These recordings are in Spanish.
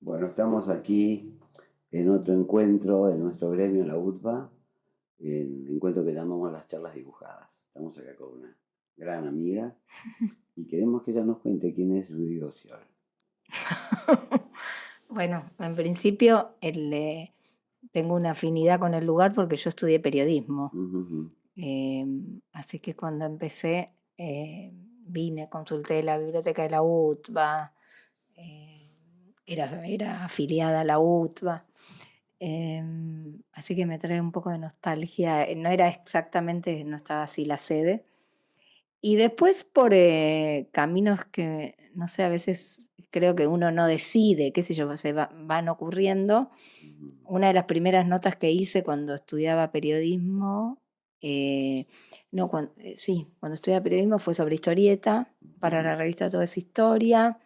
Bueno, estamos aquí en otro encuentro en nuestro gremio, la UTBA, el encuentro que llamamos las charlas dibujadas. Estamos acá con una gran amiga y queremos que ella nos cuente quién es Judy Gossior. Bueno, en principio tengo una afinidad con el lugar porque yo estudié periodismo. Así que cuando empecé, vine, consulté la biblioteca de la UTBA, era afiliada a la UTBA. Así que me trae un poco de nostalgia. No era exactamente, no estaba así la sede. Y después por caminos que, no sé, a veces creo que uno no decide, qué sé yo, van ocurriendo. Una de las primeras notas que hice cuando estudiaba periodismo, cuando estudiaba periodismo fue sobre historieta, para la revista Toda esa Historia.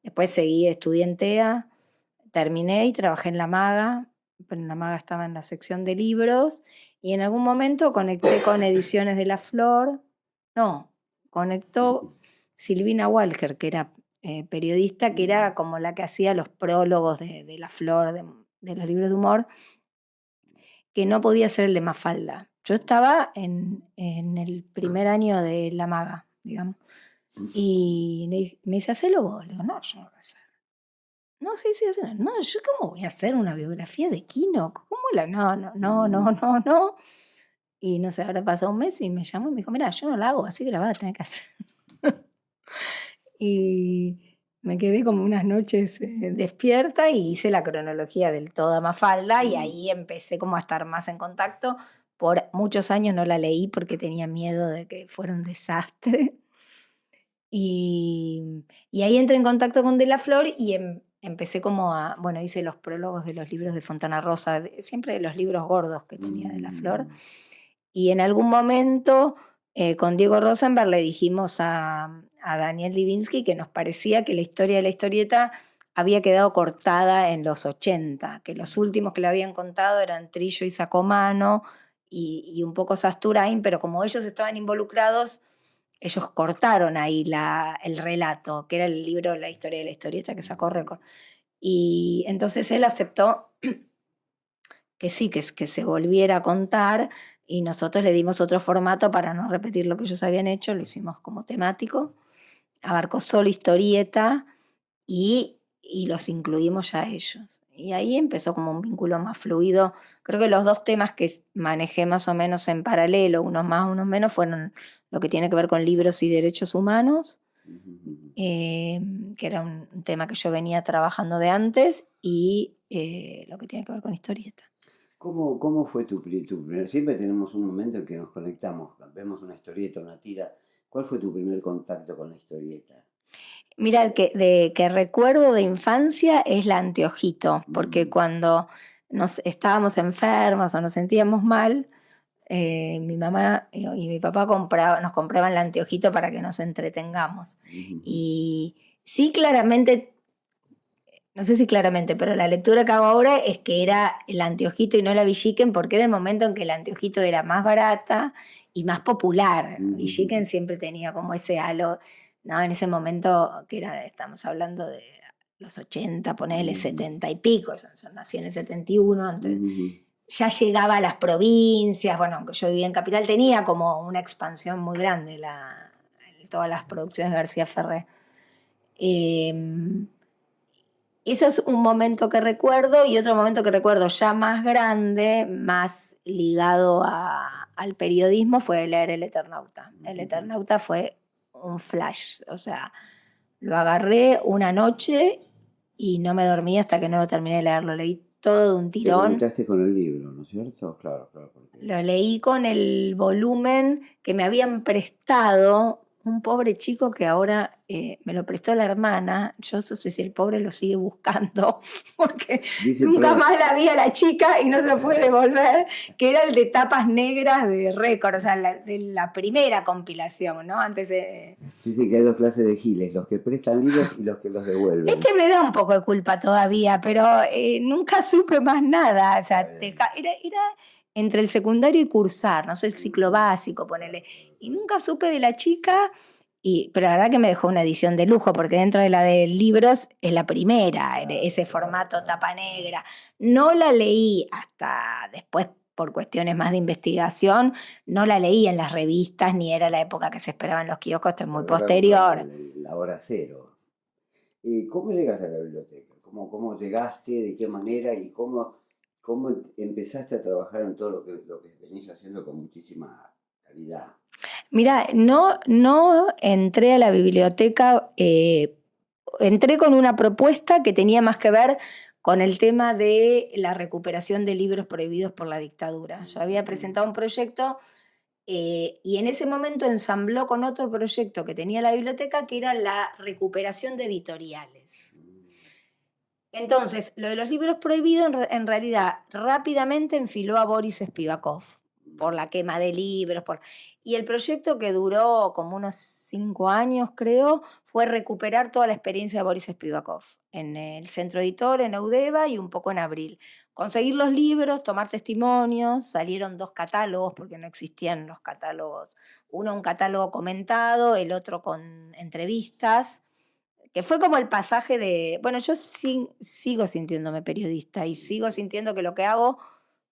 Después estudié en TEA, terminé y trabajé en La Maga, pero en La Maga estaba en la sección de libros, y en algún momento conecté con Ediciones de la Flor. No, conectó Silvina Walker, que era periodista, que era como la que hacía los prólogos de La Flor, de los libros de humor, que no podía ser el de Mafalda. Yo estaba en el primer año de La Maga, digamos, y me dice, hacelo vos. Le digo, no, yo no lo voy a hacer. No, sí, hacelo. No, yo cómo voy a hacer una biografía de Quino. ¿Cómo la? No. Y no sé, ahora pasó un mes y me llamó y me dijo, mira, yo no la hago, así que la vas a tener que hacer. Y me quedé como unas noches despierta y hice la cronología del Toda Mafalda y ahí empecé como a estar más en contacto. Por muchos años no la leí porque tenía miedo de que fuera un desastre. Y ahí entré en contacto con De la Flor y empecé como bueno, hice los prólogos de los libros de Fontana Rosa, siempre de los libros gordos que tenía De la Flor. Y en algún momento con Diego Rosenberg le dijimos a Daniel Libinsky que nos parecía que la historia de la historieta había quedado cortada en los 80, que los últimos que le habían contado eran Trillo y Sacomano y un poco Sasturain, pero como ellos estaban involucrados, ellos cortaron ahí el relato, que era el libro La historia de la historieta que sacó Récord. Y entonces él aceptó que sí, que se volviera a contar, y nosotros le dimos otro formato para no repetir lo que ellos habían hecho, lo hicimos como temático, abarcó solo historieta y los incluimos ya a ellos. Y ahí empezó como un vínculo más fluido. Creo que los dos temas que manejé más o menos en paralelo, unos más, unos menos, fueron lo que tiene que ver con libros y derechos humanos, que era un tema que yo venía trabajando de antes, y lo que tiene que ver con historieta. ¿Cómo fue tu primer? Siempre tenemos un momento en que nos conectamos, vemos una historieta, una tira. ¿Cuál fue tu primer contacto con la historieta? Mira, que recuerdo de infancia es la anteojito, porque cuando estábamos enfermos o nos sentíamos mal, mi mamá y mi papá nos compraban el anteojito para que nos entretengamos. Y sí, claramente, no sé si claramente, pero la lectura que hago ahora es que era el anteojito y no la Villiquen, porque era el momento en que el anteojito era más barata y más popular. Villiquen siempre tenía como ese halo, ¿no? En ese momento que estamos hablando de los 80, ponele 70 y pico, yo nací en el 71, antes, ya llegaba a las provincias, bueno, aunque yo vivía en Capital, tenía como una expansión muy grande todas las producciones de García Ferré. Ese es un momento que recuerdo, y otro momento que recuerdo ya más grande, más ligado al periodismo, fue leer El Eternauta. El Eternauta fue un flash, o sea, lo agarré una noche y no me dormí hasta que no lo terminé de leer, lo leí todo de un Te tirón. conectaste con el libro, ¿no es cierto? Claro, porque... Lo leí con el volumen que me habían prestado un pobre chico que ahora me lo prestó la hermana. Yo no sé si el pobre lo sigue buscando, porque Dice, nunca perdón. más la vi a la chica y no se puede devolver, que era el de tapas negras de Récord, o sea, de la primera compilación, ¿no? Antes de... Dice que hay dos clases de giles, los que prestan libros y los que los devuelven. Me da un poco de culpa todavía, pero nunca supe más nada. O sea, era entre el secundario y cursar, no sé, el ciclo básico, ponele. Y nunca supe de la chica, Pero la verdad que me dejó una edición de lujo, porque dentro de la de libros es la primera, ese formato tapa negra. No la leí hasta después por cuestiones más de investigación, no la leí en las revistas, ni era la época que se esperaba en los kioscos, esto es muy posterior. La hora cero. ¿Y cómo llegaste a la biblioteca? ¿Cómo llegaste? ¿De qué manera? ¿Y cómo empezaste a trabajar en todo lo que venís haciendo con muchísima calidad? Mira, no entré a la biblioteca, entré con una propuesta que tenía más que ver con el tema de la recuperación de libros prohibidos por la dictadura. Yo había presentado un proyecto y en ese momento ensambló con otro proyecto que tenía la biblioteca, que era la recuperación de editoriales. Entonces, lo de los libros prohibidos en realidad rápidamente enfiló a Boris Spivakov por la quema de libros. Y el proyecto, que duró como unos 5 años, creo, fue recuperar toda la experiencia de Boris Spivakov en el Centro Editor, en Eudeva y un poco en Abril. Conseguir los libros, tomar testimonios, salieron 2 catálogos porque no existían los catálogos. Uno un catálogo comentado, el otro con entrevistas, que fue como el pasaje de... Bueno, yo sigo sintiéndome periodista y sigo sintiendo que lo que hago,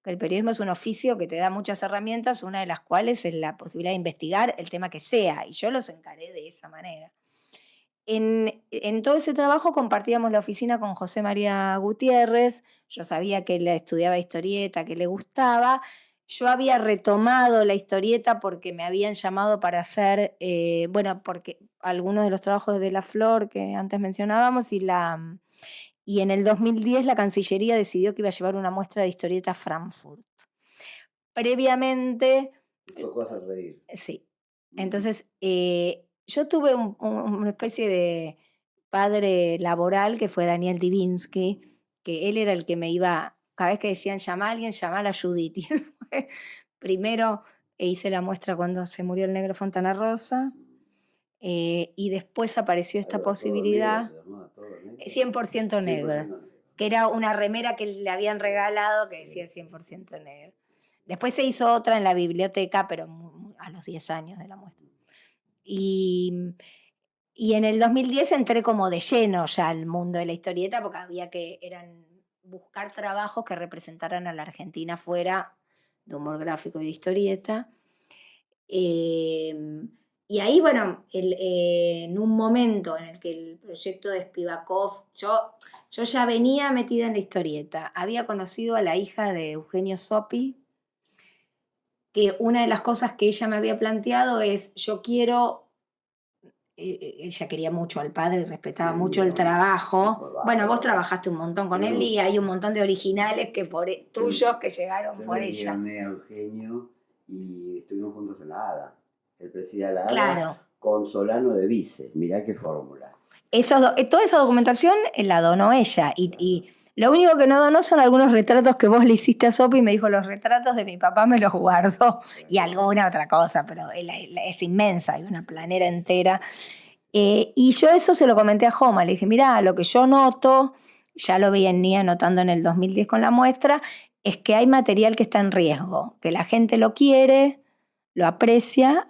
que el periodismo es un oficio que te da muchas herramientas, una de las cuales es la posibilidad de investigar el tema que sea, y yo los encaré de esa manera. En todo ese trabajo compartíamos la oficina con José María Gutiérrez, yo sabía que él estudiaba historieta, que le gustaba. Yo había retomado la historieta porque me habían llamado para hacer, porque algunos de los trabajos de La Flor que antes mencionábamos, y en el 2010 la Cancillería decidió que iba a llevar una muestra de historieta a Frankfurt. Previamente... Tocó hacer reír. Sí. Entonces, yo tuve una especie de padre laboral que fue Daniel Divinsky, que él era el que me iba, cada vez que decían llama a alguien, llama a la Judith. Y él fue, primero hice la muestra cuando se murió el negro Fontana Rosa, y después apareció esta posibilidad, todo negro, 100% negro, que era una remera que le habían regalado que decía 100% negro. Después se hizo otra en la biblioteca, pero a los 10 años de la muestra. Y en el 2010 entré como de lleno ya al mundo de la historieta, porque había que buscar trabajos que representaran a la Argentina fuera de humor gráfico y de historieta. Y ahí, bueno, en un momento en el que el proyecto de Spivakov, yo ya venía metida en la historieta. Había conocido a la hija de Eugenio Zopi, que una de las cosas que ella me había planteado es, yo quiero... ella quería mucho al padre y respetaba mucho el trabajo. Bueno, vos trabajaste un montón con él y hay un montón de originales tuyos que llegaron por ella. Yo le a Eugenio y estuvimos juntos en la ADA. Él presidía la ADA, claro, con Solano de vice. Mirá qué fórmula. Toda esa documentación la donó ella. Y lo único que no donó son algunos retratos que vos le hiciste a Sopi, y me dijo, los retratos de mi papá me los guardo, y alguna otra cosa, pero es inmensa, hay una planera entera. Y yo eso se lo comenté a Joma, le dije, mirá, lo que yo noto, ya lo venía notando en el 2010 con la muestra, es que hay material que está en riesgo, que la gente lo quiere, lo aprecia,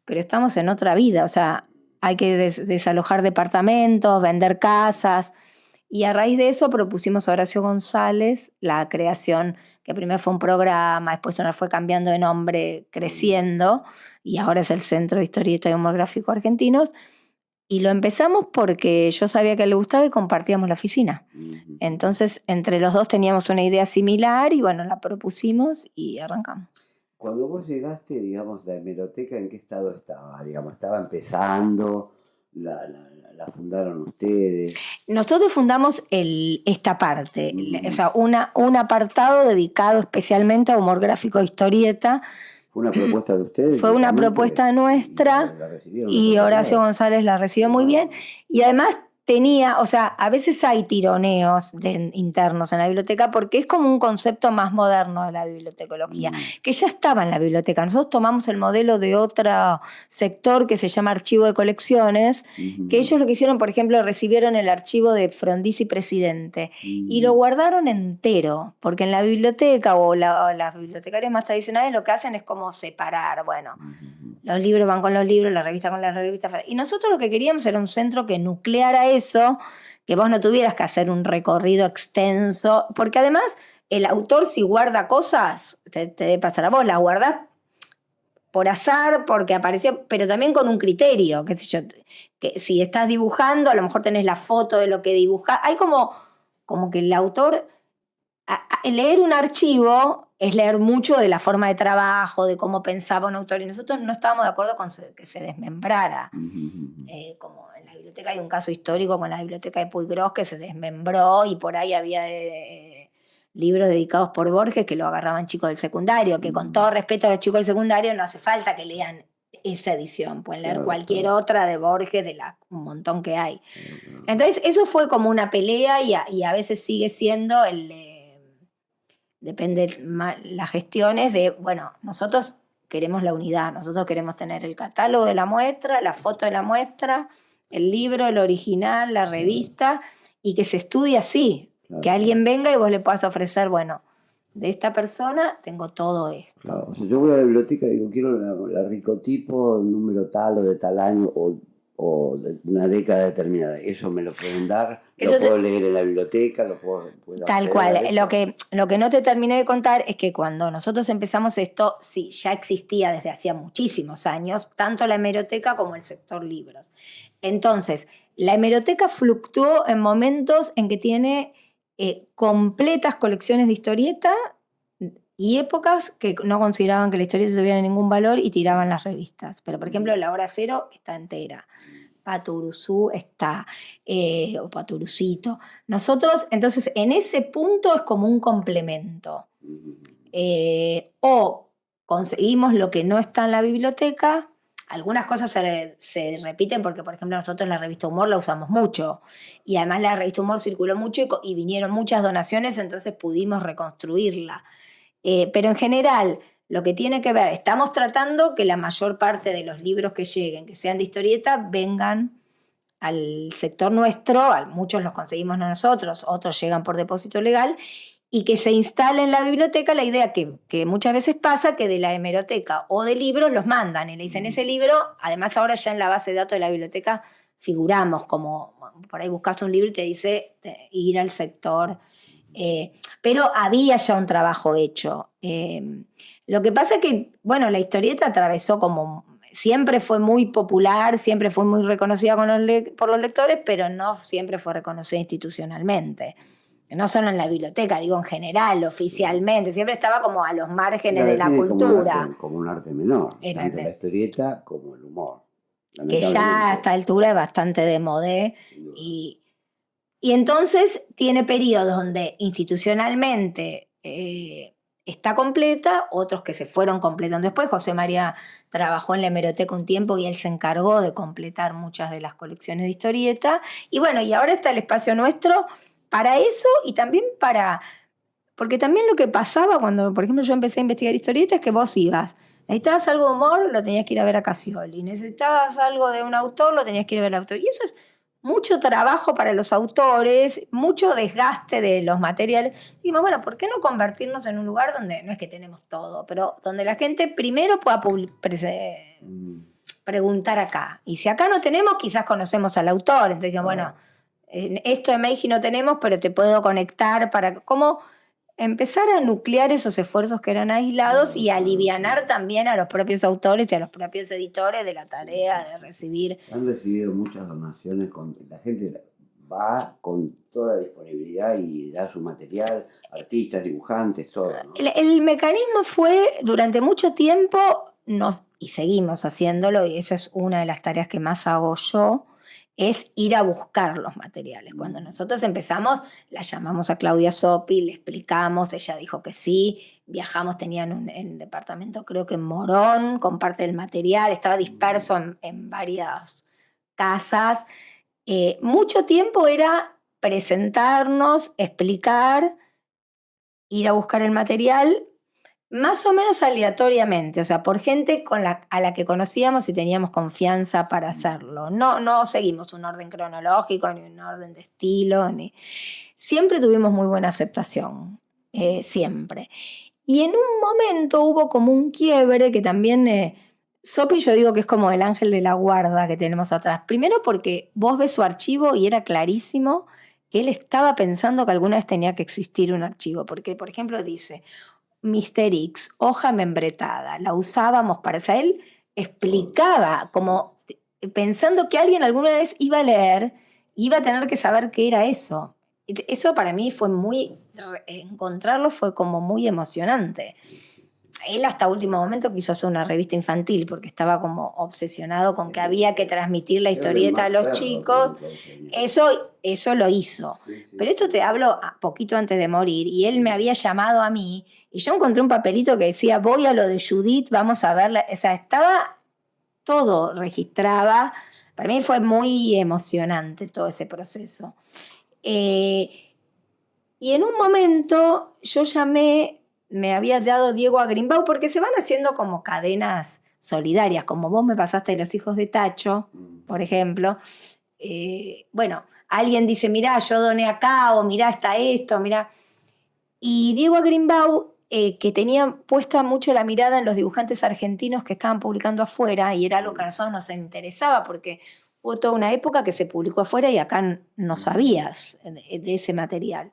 pero estamos en otra vida, o sea, hay que desalojar departamentos, vender casas, y a raíz de eso propusimos a Horacio González la creación, que primero fue un programa, después se nos fue cambiando de nombre, creciendo, y ahora es el Centro de Historieta y Humor Gráfico Argentinos. Y lo empezamos porque yo sabía que le gustaba y compartíamos la oficina. Entonces, entre los dos teníamos una idea similar y bueno, la propusimos y arrancamos. Cuando vos llegaste, digamos, la hemeroteca, ¿en qué estado estaba? Digamos, ¿estaba empezando? ¿La fundaron ustedes? Nosotros fundamos esta parte, o sea, un apartado dedicado especialmente a humor gráfico e historieta. ¿Fue una propuesta de ustedes? Fue una propuesta nuestra y Horacio González la recibió muy bien. Y además tenía, o sea, a veces hay tironeos internos en la biblioteca porque es como un concepto más moderno de la bibliotecología, que ya estaba en la biblioteca. Nosotros tomamos el modelo de otro sector que se llama archivo de colecciones, que ellos lo que hicieron, por ejemplo, recibieron el archivo de Frondizi Presidente y lo guardaron entero, porque en la biblioteca o las bibliotecarias más tradicionales lo que hacen es como separar, bueno, Los libros van con los libros, la revista con la revista. Y nosotros lo que queríamos era un centro que nucleara eso, que vos no tuvieras que hacer un recorrido extenso, porque además el autor si guarda cosas, te debe pasar a vos, las guardás por azar, porque apareció, pero también con un criterio, qué sé yo, que si estás dibujando, a lo mejor tenés la foto de lo que dibujás. Hay como que el autor, leer un archivo es leer mucho de la forma de trabajo, de cómo pensaba un autor, y nosotros no estábamos de acuerdo con que se desmembrara. Como en la biblioteca hay un caso histórico con la biblioteca de Puig Gros que se desmembró y por ahí había libros dedicados por Borges que lo agarraban chicos del secundario, que con todo respeto a los chicos del secundario no hace falta que lean esa edición, pueden leer cualquier otra de Borges, de un montón que hay. Entonces eso fue como una pelea y a veces sigue siendo depende las gestiones de, bueno, nosotros queremos la unidad, nosotros queremos tener el catálogo de la muestra, la foto de la muestra, el libro, el original, la revista, y que se estudie así, que alguien venga y vos le puedas ofrecer, bueno, de esta persona tengo todo esto. Claro. O sea, yo voy a la biblioteca y digo, quiero la ricotipo, número tal o de tal año, o de una década determinada. ¿Eso me lo pueden dar? ¿Lo puedo leer en la biblioteca? ¿Lo puedo tal cual. Lo que no te terminé de contar es que cuando nosotros empezamos esto, sí, ya existía desde hacía muchísimos años, tanto la hemeroteca como el sector libros. Entonces, la hemeroteca fluctuó en momentos en que tiene completas colecciones de historieta y épocas que no consideraban que la historieta tuviera ningún valor y tiraban las revistas. Pero, por ejemplo, La Hora Cero está entera. Paturuzú está, o Paturucito. Nosotros, entonces, en ese punto es como un complemento. O conseguimos lo que no está en la biblioteca. Algunas cosas se repiten porque, por ejemplo, nosotros la revista Humor la usamos mucho. Y además la revista Humor circuló mucho y vinieron muchas donaciones, entonces pudimos reconstruirla. Pero en general, lo que tiene que ver, estamos tratando que la mayor parte de los libros que lleguen, que sean de historieta, vengan al sector nuestro, muchos los conseguimos nosotros, otros llegan por depósito legal, y que se instale en la biblioteca la idea que muchas veces pasa, que de la hemeroteca o de libros los mandan y le dicen ese libro, además ahora ya en la base de datos de la biblioteca figuramos, como por ahí buscaste un libro y te dice ir al sector. Pero había ya un trabajo hecho. Lo que pasa es que, bueno, la historieta atravesó siempre fue muy popular, siempre fue muy reconocida por los lectores, pero no siempre fue reconocida institucionalmente. No solo en la biblioteca, digo en general, oficialmente. Siempre estaba como a los márgenes de la cultura. Como un arte menor, tanto la historieta como el humor. Que ya a esta altura es bastante de modé. Y entonces tiene periodos donde institucionalmente está completa, otros que se fueron completando después. José María trabajó en la hemeroteca un tiempo y él se encargó de completar muchas de las colecciones de historieta. Y bueno, y ahora está el espacio nuestro para eso y también porque también lo que pasaba cuando, por ejemplo, yo empecé a investigar historieta es que vos ibas. Necesitabas algo de humor, lo tenías que ir a ver a Cassioli. Necesitabas algo de un autor, lo tenías que ir a ver al autor. Y eso es mucho trabajo para los autores, mucho desgaste de los materiales. Dijimos, bueno, ¿por qué no convertirnos en un lugar donde no es que tenemos todo, pero donde la gente primero pueda preguntar acá? Y si acá no tenemos, quizás conocemos al autor. Entonces, bueno, esto de Meiji no tenemos, pero te puedo conectar para cómo empezar a nuclear esos esfuerzos que eran aislados y alivianar también a los propios autores y a los propios editores de la tarea de recibir. Han recibido muchas donaciones, la gente va con toda disponibilidad y da su material, artistas, dibujantes, todo, ¿no? El mecanismo fue, durante mucho tiempo, y seguimos haciéndolo, y esa es una de las tareas que más hago yo, es ir a buscar los materiales. Cuando nosotros empezamos, la llamamos a Claudia Sopi, le explicamos, ella dijo que sí, viajamos, tenían en departamento, creo que en Morón, con parte del material, estaba disperso en varias casas. Mucho tiempo era presentarnos, explicar, ir a buscar el material, más o menos aleatoriamente, o sea, por gente a la que conocíamos y teníamos confianza para hacerlo. No seguimos un orden cronológico, ni un orden de estilo, siempre tuvimos muy buena aceptación, siempre. Y en un momento hubo como un quiebre que también Sopi yo digo que es como el ángel de la guarda que tenemos atrás. Primero porque vos ves su archivo y era clarísimo que él estaba pensando que alguna vez tenía que existir un archivo. Porque, por ejemplo, dice, Mr. X, hoja membretada, la usábamos para... O sea, él explicaba como pensando que alguien alguna vez iba a leer, iba a tener que saber qué era eso. Eso para mí fue muy... Encontrarlo fue como muy emocionante. Él hasta último momento quiso hacer una revista infantil porque estaba como obsesionado con que había que transmitir la historieta a los chicos. Eso lo hizo. Pero esto te hablo poquito antes de morir y él me había llamado a mí y yo encontré un papelito que decía voy a lo de Judith, vamos a verla. O sea, estaba todo registraba. Para mí fue muy emocionante todo ese proceso. Y en un momento yo llamé, me había dado Diego Agrimbau, porque se van haciendo como cadenas solidarias, como vos me pasaste Los hijos de Tacho, por ejemplo. Bueno, alguien dice, mirá, yo doné acá, o mirá, está esto, mirá. Y Diego Agrimbau, que tenía puesta mucho la mirada en los dibujantes argentinos que estaban publicando afuera, y era algo que a nosotros nos interesaba, porque hubo toda una época que se publicó afuera y acá no sabías de ese material.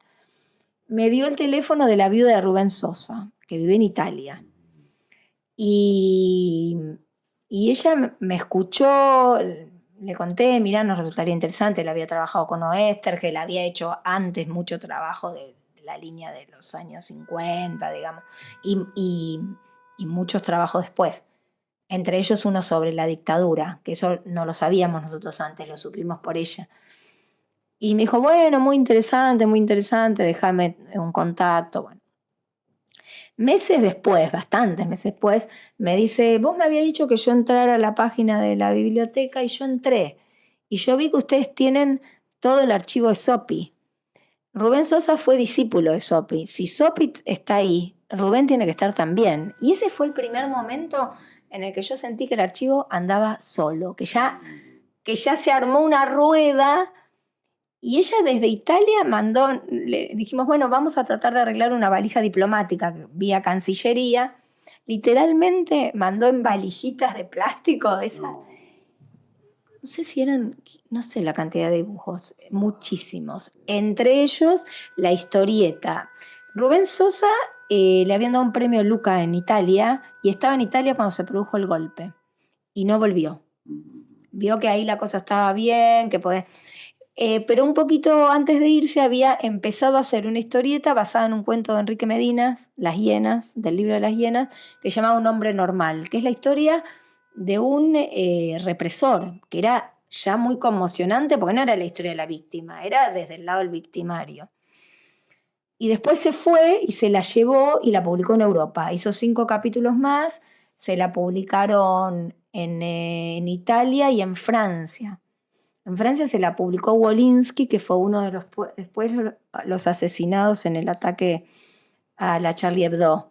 Me dio el teléfono de la viuda de Rubén Sosa, que vive en Italia. Y ella me escuchó, le conté, mirá, nos resultaría interesante, él había trabajado con Oester, que le había hecho antes mucho trabajo de la línea de los años 50, digamos, y muchos trabajos después. Entre ellos uno sobre la dictadura, que eso no lo sabíamos nosotros antes, lo supimos por ella. Y me dijo, bueno, muy interesante, déjame un contacto. Bueno. Meses después, bastantes meses después, me dice, vos me habías dicho que yo entrara a la página de la biblioteca y yo entré. Y yo vi que ustedes tienen todo el archivo de Sopi. Rubén Sosa fue discípulo de Sopi. Si Sopi está ahí, Rubén tiene que estar también. Y ese fue el primer momento en el que yo sentí que el archivo andaba solo, que ya se armó una rueda. Y ella desde Italia mandó, le dijimos, bueno, vamos a tratar de arreglar una valija diplomática vía Cancillería. Literalmente mandó en valijitas de plástico esas. No sé si eran, no sé la cantidad de dibujos, muchísimos. Entre ellos, la historieta. Rubén Sosa le habían dado un premio Luca en Italia y estaba en Italia cuando se produjo el golpe. Y no volvió. Vio que ahí la cosa estaba bien, que podía... pero un poquito antes de irse había empezado a hacer una historieta basada en un cuento de Enrique Medinas, Las hienas, del libro de las hienas, que se llamaba Un hombre normal, que es la historia de un represor, que era ya muy conmocionante porque no era la historia de la víctima, era desde el lado del victimario. Y después se fue y se la llevó y la publicó en Europa. Hizo 5 capítulos más, se la publicaron en Italia y en Francia. En Francia se la publicó Wolinski, que fue uno de después los asesinados en el ataque a la Charlie Hebdo.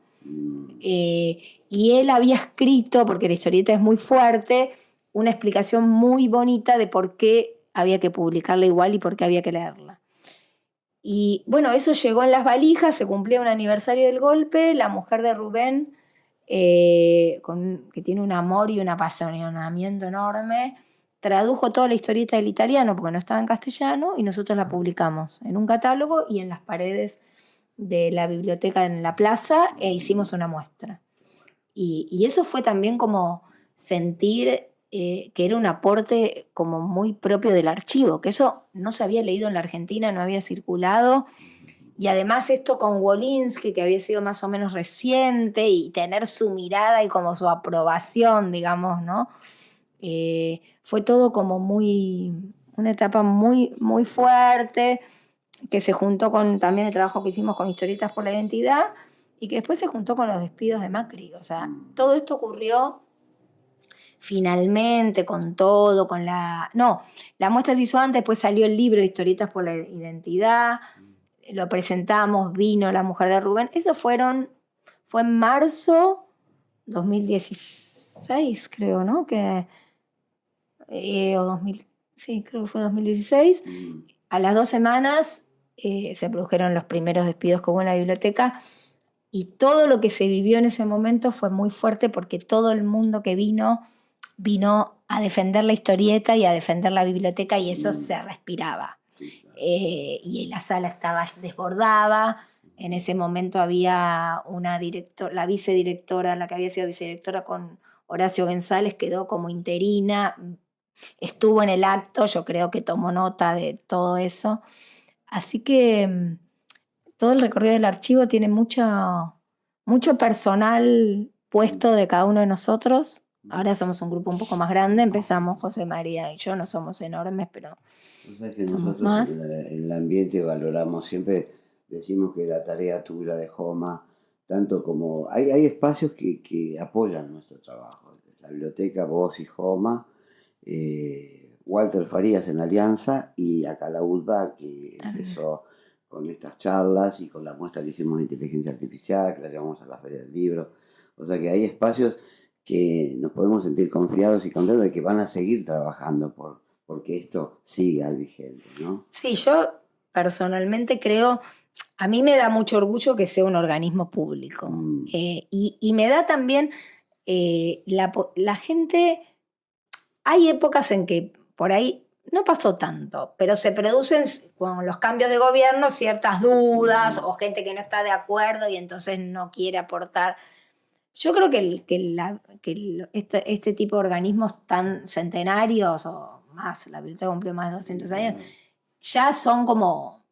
Y él había escrito, porque la historieta es muy fuerte, una explicación muy bonita de por qué había que publicarla igual y por qué había que leerla. Y bueno, eso llegó en las valijas, se cumplía un aniversario del golpe, la mujer de Rubén, que tiene un amor y un apasionamiento enorme, tradujo toda la historieta del italiano porque no estaba en castellano y nosotros la publicamos en un catálogo y en las paredes de la biblioteca en la plaza e hicimos una muestra. Y eso fue también como sentir que era un aporte como muy propio del archivo, que eso no se había leído en la Argentina, no había circulado. Y además esto con Wolinski, que había sido más o menos reciente, y tener su mirada y como su aprobación, digamos, ¿no? Fue todo como una etapa muy, muy fuerte, que se juntó con también el trabajo que hicimos con Historietas por la Identidad, y que después se juntó con los despidos de Macri. O sea, todo esto ocurrió finalmente con todo, con la... No, la muestra se hizo antes, después salió el libro de Historietas por la Identidad, lo presentamos, vino la mujer de Rubén. Eso fue en marzo 2016, creo, ¿no? Sí, creo que fue 2016. A las 2 semanas se produjeron los primeros despidos que hubo en la biblioteca. Y todo lo que se vivió en ese momento fue muy fuerte porque todo el mundo que vino a defender la historieta y a defender la biblioteca y eso se respiraba. Sí, claro. Y la sala estaba desbordada. En ese momento había una la vicedirectora, la que había sido vicedirectora con Horacio González, quedó como interina, estuvo en el acto, yo creo que tomó nota de todo eso. Así que todo el recorrido del archivo tiene mucho personal puesto de cada uno de nosotros. Ahora somos un grupo un poco más grande, empezamos José María y yo, no somos enormes, pero O sea que somos nosotros más. en el ambiente valoramos, siempre decimos que la tarea tuya de Joma, tanto como hay espacios que apoyan nuestro trabajo. La biblioteca, vos y Joma, Walter Farías en Alianza y acá la UDBA que empezó con estas charlas y con la muestra que hicimos de inteligencia artificial, que la llevamos a la Feria del Libro. O sea que hay espacios que nos podemos sentir confiados y contentos de que van a seguir trabajando porque esto siga vigente, ¿no? Sí, yo personalmente creo, a mí me da mucho orgullo que sea un organismo público. Y me da también la gente, hay épocas en que por ahí no pasó tanto, pero se producen con los cambios de gobierno ciertas dudas o gente que no está de acuerdo y entonces no quiere aportar. Yo creo que este tipo de organismos tan centenarios o más, la biblioteca cumplió más de 200 años, ya son como,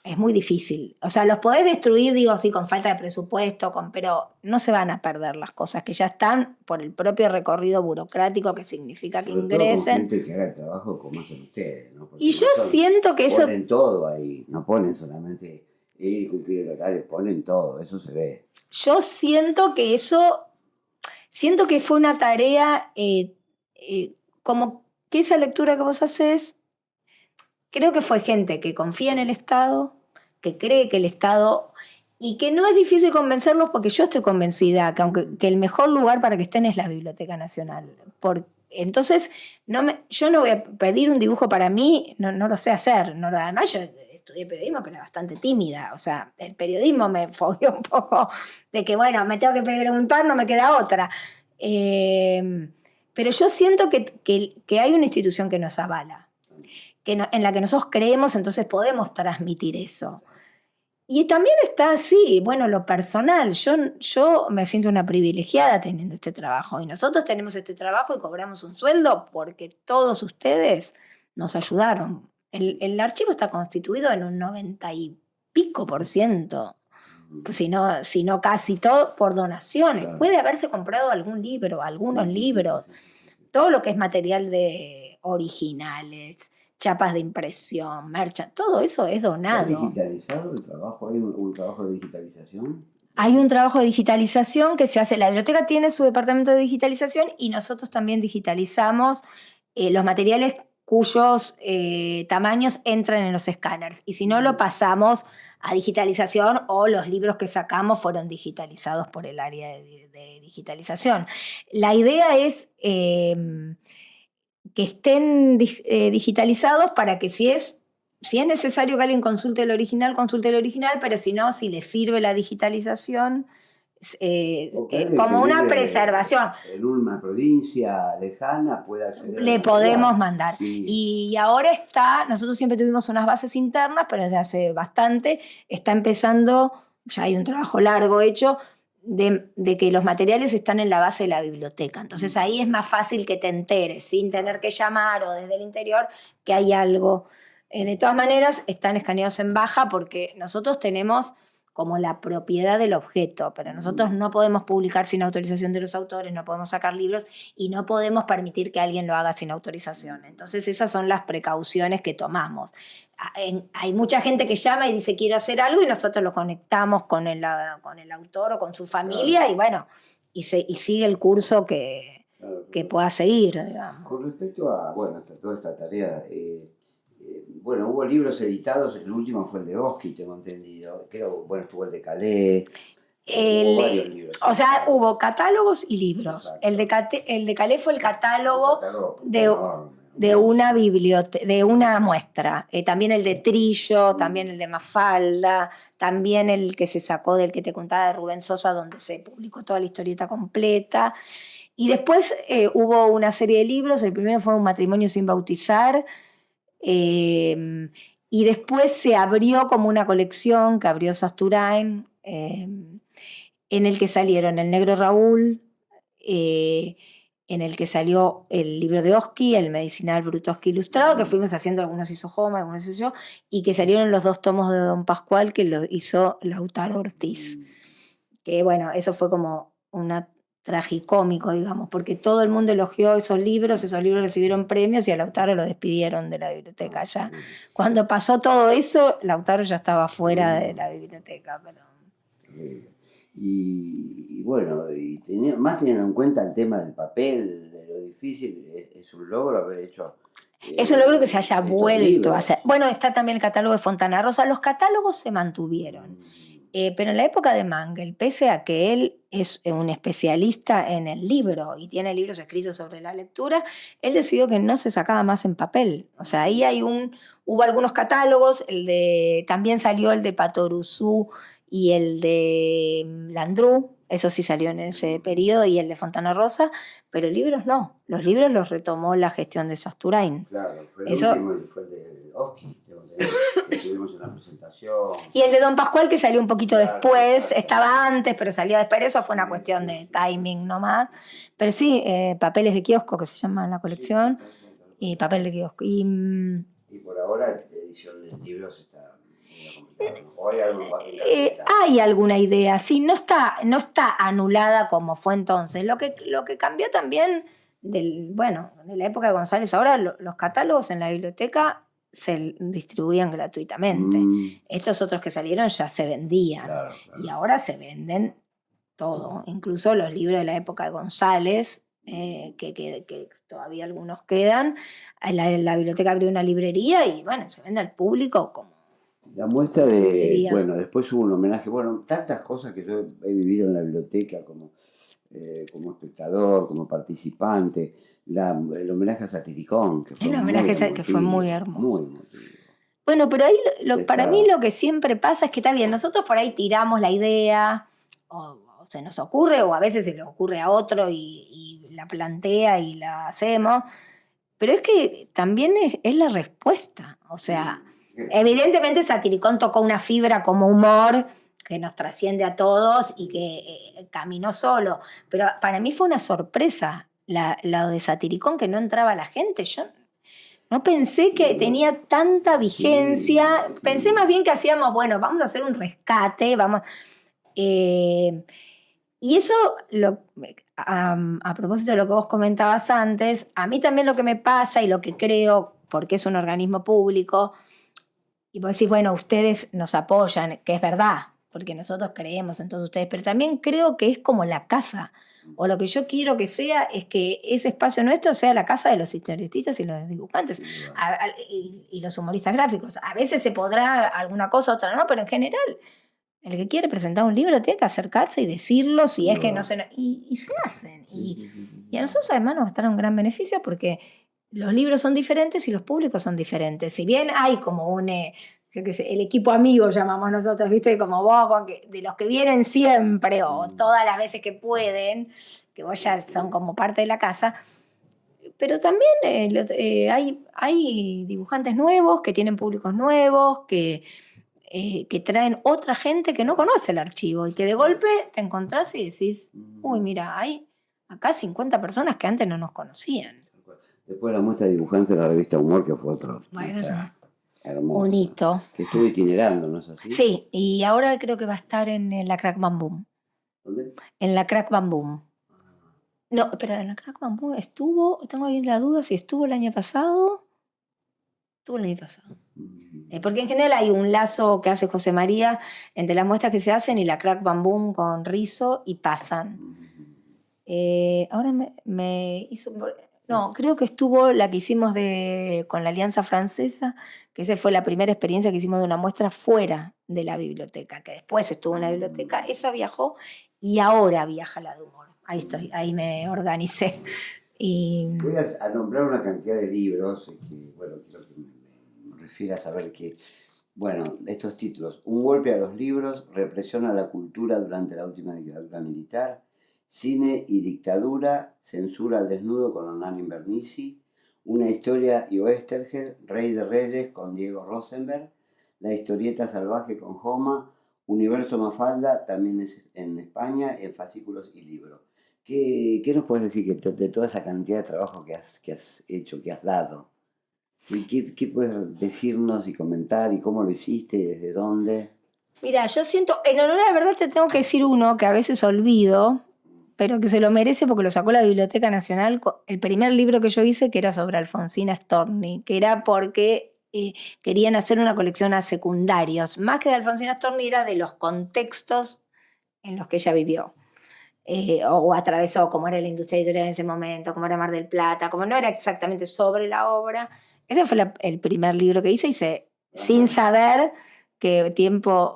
es muy difícil. O sea, los podés destruir, digo, sí, con falta de presupuesto, pero no se van a perder las cosas que ya están por el propio recorrido burocrático que significa que Sobre todo con ingresen. gente que haga el trabajo como hacen ustedes, ¿no? Porque Y yo siento que eso... ponen todo ahí, no ponen solamente ir y cumplir el horario, ponen todo, eso se ve. Yo siento que fue una tarea, como que esa lectura que vos haces, creo que fue gente que confía en el Estado, que cree que el Estado, y que no es difícil convencerlos porque yo estoy convencida que el mejor lugar para que estén es la Biblioteca Nacional. Entonces, yo no voy a pedir un dibujo para mí, no lo sé hacer. Además, yo estudié periodismo, pero bastante tímida. O sea, el periodismo me fobió un poco de que, bueno, me tengo que preguntar, no me queda otra. Pero yo siento que hay una institución que nos avala, en la que nosotros creemos, entonces podemos transmitir eso. Y también está así, bueno, lo personal. Yo me siento una privilegiada teniendo este trabajo. Y nosotros tenemos este trabajo y cobramos un sueldo porque todos ustedes nos ayudaron. El archivo está constituido en un 90 y pico %. Pues si no casi todo, por donaciones. Claro. Puede haberse comprado algún libro, algunos libros. Todo lo que es material de originales, chapas de impresión, merchan, todo eso es donado. ¿Está digitalizado el trabajo? ¿Hay un trabajo de digitalización? Hay un trabajo de digitalización que se hace. La biblioteca tiene su departamento de digitalización y nosotros también digitalizamos los materiales cuyos tamaños entran en los escáneres. Y si no, lo pasamos a digitalización o los libros que sacamos fueron digitalizados por el área de digitalización. La idea es que estén digitalizados para que si es necesario que alguien consulte el original, pero si no, si les sirve la digitalización, como una preservación. En una provincia lejana puede acceder. Le podemos mandar. Sí. Y ahora nosotros siempre tuvimos unas bases internas, pero desde hace bastante está empezando, ya hay un trabajo largo hecho, de que los materiales están en la base de la biblioteca. Entonces ahí es más fácil que te enteres, sin tener que llamar o desde el interior, que hay algo. De todas maneras, están escaneados en baja porque nosotros tenemos como la propiedad del objeto, pero nosotros no podemos publicar sin autorización de los autores, no podemos sacar libros y no podemos permitir que alguien lo haga sin autorización. Entonces esas son las precauciones que tomamos. Hay mucha gente que llama y dice quiero hacer algo y nosotros lo conectamos con el autor o con su familia. Claro. Y bueno, y sigue el curso que pueda seguir, digamos. Con respecto a toda esta tarea, hubo libros editados, el último fue el de Oski, tengo entendido. Creo, estuvo el de Calais. Hubo varios libros. O sea, hubo catálogos y libros. El de Calais fue el catálogo de una de una muestra. También el de Trillo, también el de Mafalda, también el que se sacó del que te contaba de Rubén Sosa, donde se publicó toda la historieta completa. Y después hubo una serie de libros. El primero fue Un matrimonio sin bautizar. Y después se abrió como una colección que abrió Sasturain, en el que salieron El Negro Raúl, en el que salió el libro de Oski, el medicinal Brutoski ilustrado, que fuimos haciendo, algunos hizo Joma, algunos hizo yo, y que salieron los 2 tomos de Don Pascual, que lo hizo Lautaro Ortiz. Que bueno, eso fue como una tragicómico, digamos, porque todo el mundo elogió esos libros recibieron premios y a Lautaro lo despidieron de la biblioteca. Ya cuando pasó todo eso, Lautaro ya estaba fuera de la biblioteca. Pero... Y bueno, más teniendo en cuenta el tema del papel, de lo difícil, es un logro haber hecho... Es un logro que se haya vuelto a hacer. Bueno, está también el catálogo de Fontana Rosa. Los catálogos se mantuvieron. Pero en la época de Mangel, pese a que él es un especialista en el libro y tiene libros escritos sobre la lectura, él decidió que no se sacaba más en papel. O sea, ahí hubo algunos catálogos, también salió el de Patoruzú y el de Landru, eso sí salió en ese periodo, y el de Fontana Rosa, pero libros no. Los libros los retomó la gestión de Sasturain. Claro, fue el último, fue el de Oski, que tuvimos en la presentación. Y el de Don Pascual, que salió un poquito después, estaba antes, pero salió después. Eso fue una cuestión de timing nomás. Pero sí, papeles de kiosco, que se llama en la colección, y papel de kiosco. Y por ahora la edición de libros está complicada. ¿O hay alguna idea? Sí, no está anulada como fue entonces. Lo que cambió también de la época de González, ahora los catálogos en la biblioteca se distribuían gratuitamente. Estos otros que salieron ya se vendían. Claro. Y ahora se venden todo, incluso los libros de la época de González, que todavía algunos quedan. La biblioteca abrió una librería y bueno, se vende al público como... La muestra de... Bueno, después hubo un homenaje, tantas cosas que yo he vivido en la biblioteca como espectador, como participante. El homenaje a Satiricón, que fue muy hermoso. Muy emotivo. Bueno, pero ahí para mí lo que siempre pasa es que está bien, nosotros por ahí tiramos la idea, o se nos ocurre, o a veces se le ocurre a otro y la plantea y la hacemos, pero es que también es la respuesta. O sea, evidentemente Satiricón tocó una fibra como humor que nos trasciende a todos y que caminó solo, pero para mí fue una sorpresa lo de Satiricón, que no entraba la gente. Yo no pensé que tenía tanta vigencia. Sí. Pensé más bien que hacíamos, vamos a hacer un rescate, y eso, a propósito de lo que vos comentabas antes, a mí también lo que me pasa y lo que creo, porque es un organismo público, y vos decís, ustedes nos apoyan, que es verdad, porque nosotros creemos en todos ustedes, pero también creo que es como la casa. O lo que yo quiero que sea es que ese espacio nuestro sea la casa de los historietistas y los dibujantes y los humoristas gráficos. A veces se podrá alguna cosa, otra no, pero en general el que quiere presentar un libro tiene que acercarse y decirlo si es que no se... Y se hacen. Y a nosotros además nos va a estar un gran beneficio porque los libros son diferentes y los públicos son diferentes. Si bien hay como el equipo amigo llamamos nosotros, ¿viste? Como vos, de los que vienen siempre o todas las veces que pueden, que vos ya son como parte de la casa. Pero también hay dibujantes nuevos que tienen públicos nuevos, que traen otra gente que no conoce el archivo y que de golpe te encontrás y decís, uy, mira, hay acá 50 personas que antes no nos conocían. Después la muestra de dibujantes de la revista Humor, que fue otro. Hermoso. Un hito. Que estuvo itinerando, ¿no es así? Sí, y ahora creo que va a estar en la Crack Bam Boom. ¿Dónde? En la Crack Bam Boom. No, pero en la Crack Bam Boom tengo ahí la duda si estuvo el año pasado. Estuvo el año pasado. Porque en general hay un lazo que hace José María entre las muestras que se hacen y la Crack Bam Boom con Rizzo y pasan. Ahora me hizo... No, creo que estuvo la que hicimos con la Alianza Francesa, que esa fue la primera experiencia que hicimos de una muestra fuera de la biblioteca, que después estuvo en la biblioteca, esa viajó y ahora viaja la de humor. Ahí estoy, ahí me organicé. Voy a nombrar una cantidad de libros que, bueno, quiero que me refieras a saber que, bueno, estos títulos: Un golpe a los libros, represión a la cultura durante la última dictadura militar, Cine y dictadura, censura al desnudo con Hernán Invernizzi, Una historia y Oestergel, Rey de Reyes con Diego Rosenberg, La historieta salvaje con Joma, Universo Mafalda, también es en España, en fascículos y libros. ¿Qué nos puedes decir de toda esa cantidad de trabajo que has hecho, que has dado? ¿Qué puedes decirnos y comentar y cómo lo hiciste y desde dónde? Mira, yo siento, en honor a la verdad te tengo que decir uno que a veces olvido, pero que se lo merece porque lo sacó la Biblioteca Nacional, el primer libro que yo hice, que era sobre Alfonsina Storni, que era porque querían hacer una colección a secundarios. Más que de Alfonsina Storni, era de los contextos en los que ella vivió. O atravesó, cómo era la industria editorial en ese momento, cómo era Mar del Plata, como no era exactamente sobre la obra. Ese fue el primer libro que hice sin saber que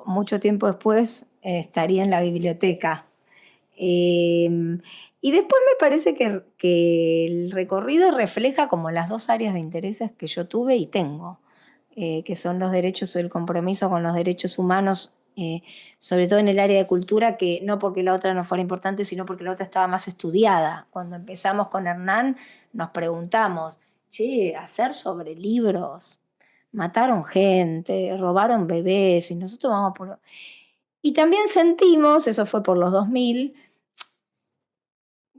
mucho tiempo después estaría en la biblioteca. Y después me parece que el recorrido refleja como las dos áreas de intereses que yo tuve y tengo, que son los derechos, el compromiso con los derechos humanos, sobre todo en el área de cultura, que no porque la otra no fuera importante, sino porque la otra estaba más estudiada. Cuando empezamos con Hernán nos preguntamos, che, hacer sobre libros, mataron gente, robaron bebés, y nosotros vamos por... Y también sentimos, eso fue por los 2000,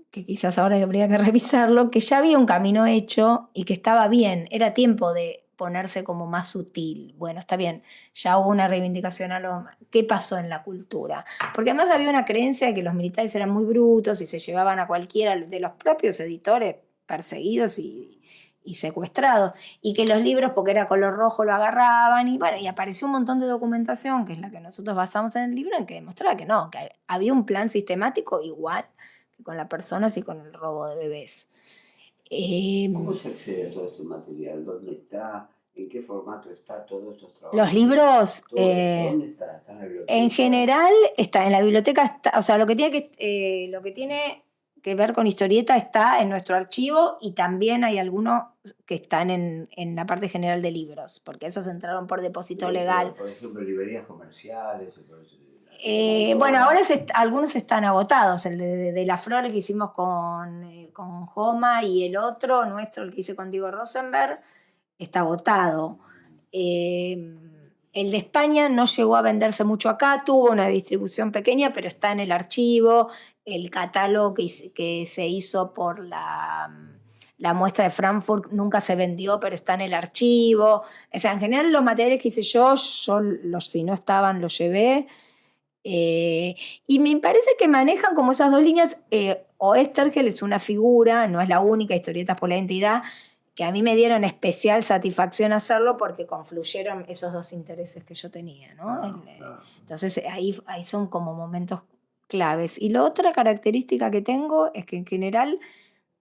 que quizás ahora habría que revisarlo, que ya había un camino hecho y que estaba bien, era tiempo de ponerse como más sutil. Bueno, está bien, ya hubo una reivindicación a lo... ¿Qué pasó en la cultura? Porque además había una creencia de que los militares eran muy brutos y se llevaban a cualquiera de los propios editores perseguidos y secuestrados, y que los libros, porque era color rojo, lo agarraban, y bueno, y apareció un montón de documentación, que es la que nosotros basamos en el libro, en que demostraba que no, que había un plan sistemático igual que con las personas y con el robo de bebés. ¿Cómo se accede a todo este material? ¿Dónde está? ¿En qué formato está todos estos trabajos? Los libros, Todo esto, ¿dónde está? ¿Está en la biblioteca? En general está en la biblioteca, o sea, lo que tiene que ver con historieta está en nuestro archivo, y también hay algunos que están en la parte general de libros, porque esos entraron por depósito legal. Por ejemplo, librerías comerciales. Bueno, ahora algunos están agotados. El de la Flor que hicimos con Joma, y el otro nuestro, el que hice con Diego Rosenberg, está agotado. El de España no llegó a venderse mucho acá, tuvo una distribución pequeña, pero está en el archivo. El catálogo que se hizo por la muestra de Frankfurt nunca se vendió, pero está en el archivo. O sea, en general los materiales que hice yo si no estaban, los llevé. Y me parece que manejan como esas dos líneas. Oestergel es una figura, no es la única, Historietas por la Identidad, que a mí me dieron especial satisfacción hacerlo porque confluyeron esos dos intereses que yo tenía, ¿no? Entonces ahí son como momentos claves. Y la otra característica que tengo es que en general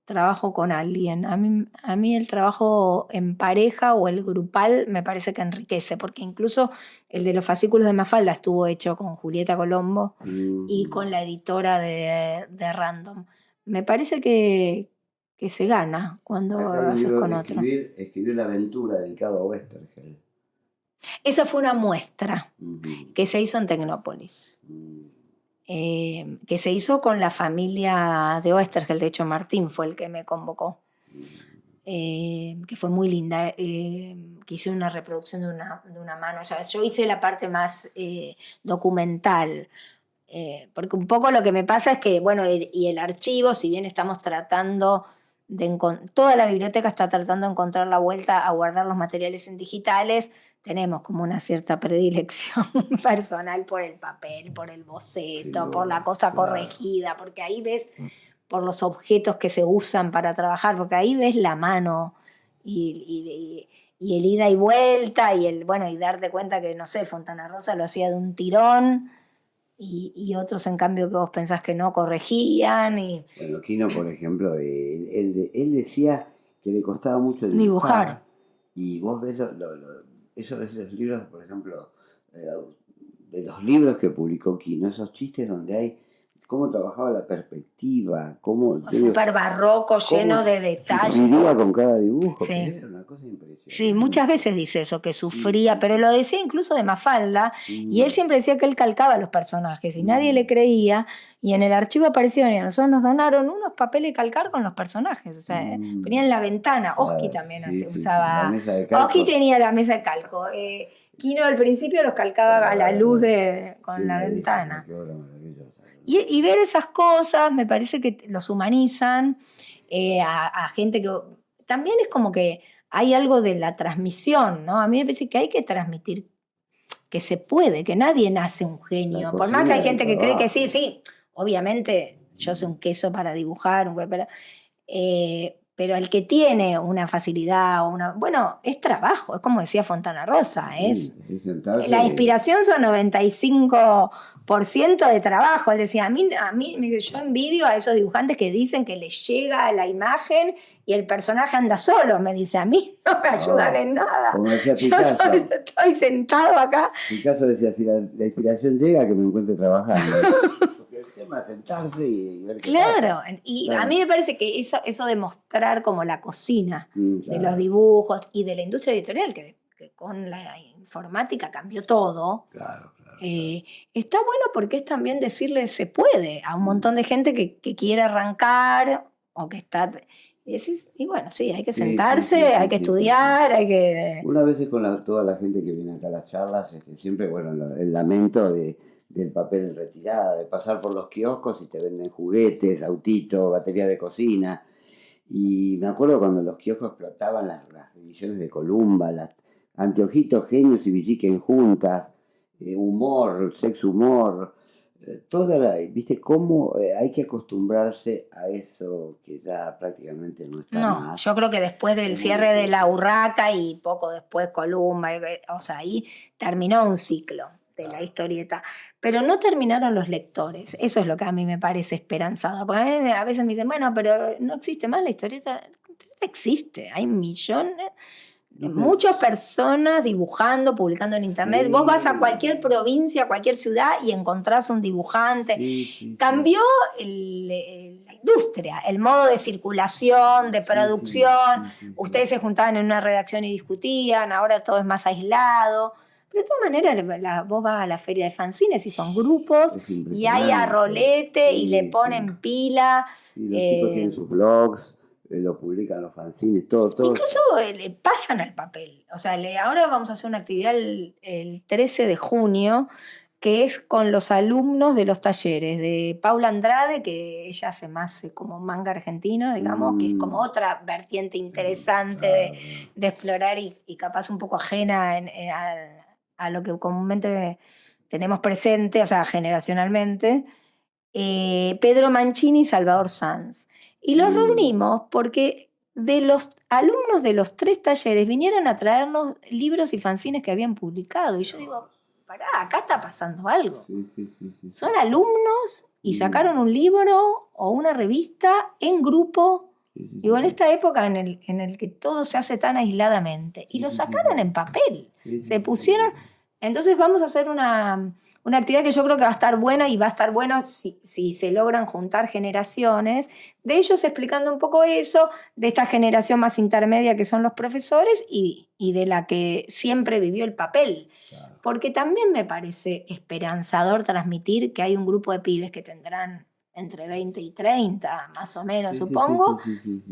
trabajo con alguien. A mí el trabajo en pareja o el grupal me parece que enriquece, porque incluso el de los fascículos de Mafalda estuvo hecho con Julieta Colombo y con la editora de Random. Me parece que se gana cuando haces con otro. Escribir la aventura dedicada a Oestergel. Esa fue una muestra que se hizo en Tecnópolis. Que se hizo con la familia de Oestergel. De hecho, Martín fue el que me convocó, que fue muy linda, que hice una reproducción de una mano. O sea, yo hice la parte más documental, porque un poco lo que me pasa es que, bueno, y el archivo, si bien estamos tratando toda la biblioteca está tratando de encontrar la vuelta a guardar los materiales en digitales, tenemos como una cierta predilección personal por el papel, por el boceto, por la cosa corregida, porque ahí ves, por los objetos que se usan para trabajar, porque ahí ves la mano y el ida y vuelta, y darte cuenta que, no sé, Fontana Rosa lo hacía de un tirón, y otros, en cambio, que vos pensás que no, corregían. Bueno, Quino, por ejemplo, él decía que le costaba mucho dibujar. Y vos ves esos libros, por ejemplo, de los libros que publicó Quino, esos chistes donde hay cómo trabajaba la perspectiva, cómo... Súper barroco, lleno de detalles. Sufría con cada dibujo, Sí. era una cosa impresionante. Sí, muchas veces dice eso, que sufría, pero lo decía incluso de Mafalda, y él siempre decía que él calcaba a los personajes, y nadie le creía, y en el archivo aparecieron, y a nosotros nos donaron unos papeles de calcar con los personajes, o sea, ponían en la ventana. Oski también usaba... la mesa de calco. Oski tenía la mesa de calco. Kino al principio los calcaba a la luz con la ventana. Qué obra maravillosa. Y ver esas cosas me parece que los humanizan a gente que... También es como que hay algo de la transmisión, ¿no? A mí me parece que hay que transmitir que se puede, que nadie nace un genio. Por más que hay gente que cree que sí, obviamente yo soy un queso para dibujar, pero el que tiene una facilidad, bueno, es trabajo, es como decía Fontana Rosa, la inspiración son 95% de trabajo. Él decía, a mí yo envidio a esos dibujantes que dicen que les llega la imagen y el personaje anda solo. Me dice, a mí no me ayudan en nada. Como decía Picasso. Yo estoy sentado acá. Picasso decía, si la inspiración llega, que me encuentre trabajando. El tema es sentarse y ver qué pasa. Y claro. A mí me parece que eso de mostrar como la cocina de los dibujos y de la industria editorial, que con la informática cambió todo. Claro. Está bueno porque es también decirle se puede a un montón de gente que quiere arrancar o que está... Y bueno, sí, hay que sentarse, hay que estudiar, hay que... Una vez con toda la gente que viene acá a las charlas, siempre, el lamento del papel en retirada, de pasar por los kioscos y te venden juguetes, autitos, batería de cocina. Y me acuerdo cuando los kioscos explotaban las ediciones de Columba, las Anteojitos, Genios y Villiquen juntas, humor, sexo humor, ¿viste cómo hay que acostumbrarse a eso que ya prácticamente no está más? Yo creo que después del cierre de La Urraca y poco después Columba, o sea, ahí terminó un ciclo de la historieta. Pero no terminaron los lectores. Eso es lo que a mí me parece esperanzador. Porque a veces me dicen, bueno, pero no existe más la historieta. La historieta existe. Hay millones, muchas personas dibujando, publicando en internet. Vos vas a cualquier provincia, a cualquier ciudad y encontrás un dibujante. Cambió la industria, el modo de circulación, de producción. Ustedes se juntaban en una redacción y discutían. Ahora todo es más aislado. Pero de todas maneras, vos vas a la feria de fanzines y son grupos y hay a rolete y le ponen pila. Los chicos tienen sus blogs, lo publican los fanzines, todo. Incluso le pasan al papel. O sea, ahora vamos a hacer una actividad el 13 de junio que es con los alumnos de los talleres de Paula Andrade, que ella hace más como manga argentino, digamos, que es como otra vertiente interesante de explorar y capaz un poco ajena a lo que comúnmente tenemos presente, o sea, generacionalmente, Pedro Mancini y Salvador Sanz. Y los reunimos porque de los alumnos de los 3 talleres vinieron a traernos libros y fanzines que habían publicado. Y yo digo, pará, acá está pasando algo. Sí. Son alumnos y sacaron un libro o una revista en grupo. Digo, en esta época en el que todo se hace tan aisladamente. Y lo sacaron en papel. Se pusieron... Entonces vamos a hacer una actividad que yo creo que va a estar buena y va a estar bueno si se logran juntar generaciones, de ellos explicando un poco eso, de esta generación más intermedia que son los profesores y de la que siempre vivió el papel. Claro. Porque también me parece esperanzador transmitir que hay un grupo de pibes que tendrán entre 20 y 30, más o menos, supongo,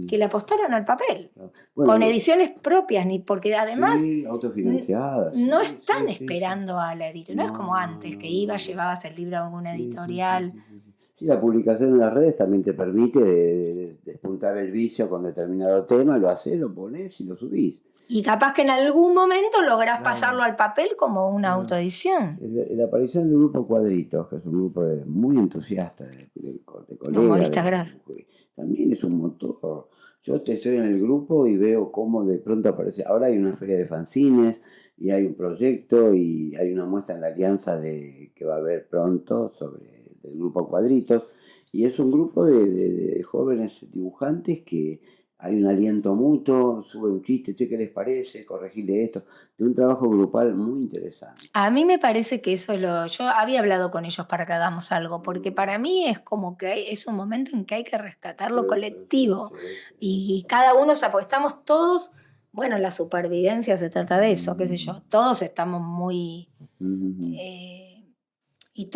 que le apostaron al papel, con ediciones propias, porque además autofinanciadas. No están esperando a la editorial, no es como antes, que llevabas el libro a alguna editorial. Sí, la publicación en las redes también te permite despuntar el vicio con determinado tema, lo haces, lo pones y lo subís. Y capaz que en algún momento lográs pasarlo al papel como una autoedición. La aparición del grupo Cuadritos, que es un grupo muy entusiasta de colegas. También es un motor. Yo estoy en el grupo y veo cómo de pronto aparece. Ahora hay una feria de fanzines y hay un proyecto y hay una muestra en la alianza que va a haber pronto sobre el grupo Cuadritos. Y es un grupo de jóvenes dibujantes que hay un aliento mutuo, sube un chiste, che, ¿qué les parece? Corregirle esto. De un trabajo grupal muy interesante. A mí me parece que eso yo había hablado con ellos para que hagamos algo, porque para mí es como que es un momento en que hay que rescatar lo colectivo. Y cada uno, o sea, porque estamos todos, bueno, la supervivencia se trata de eso, qué sé yo, todos estamos muy... y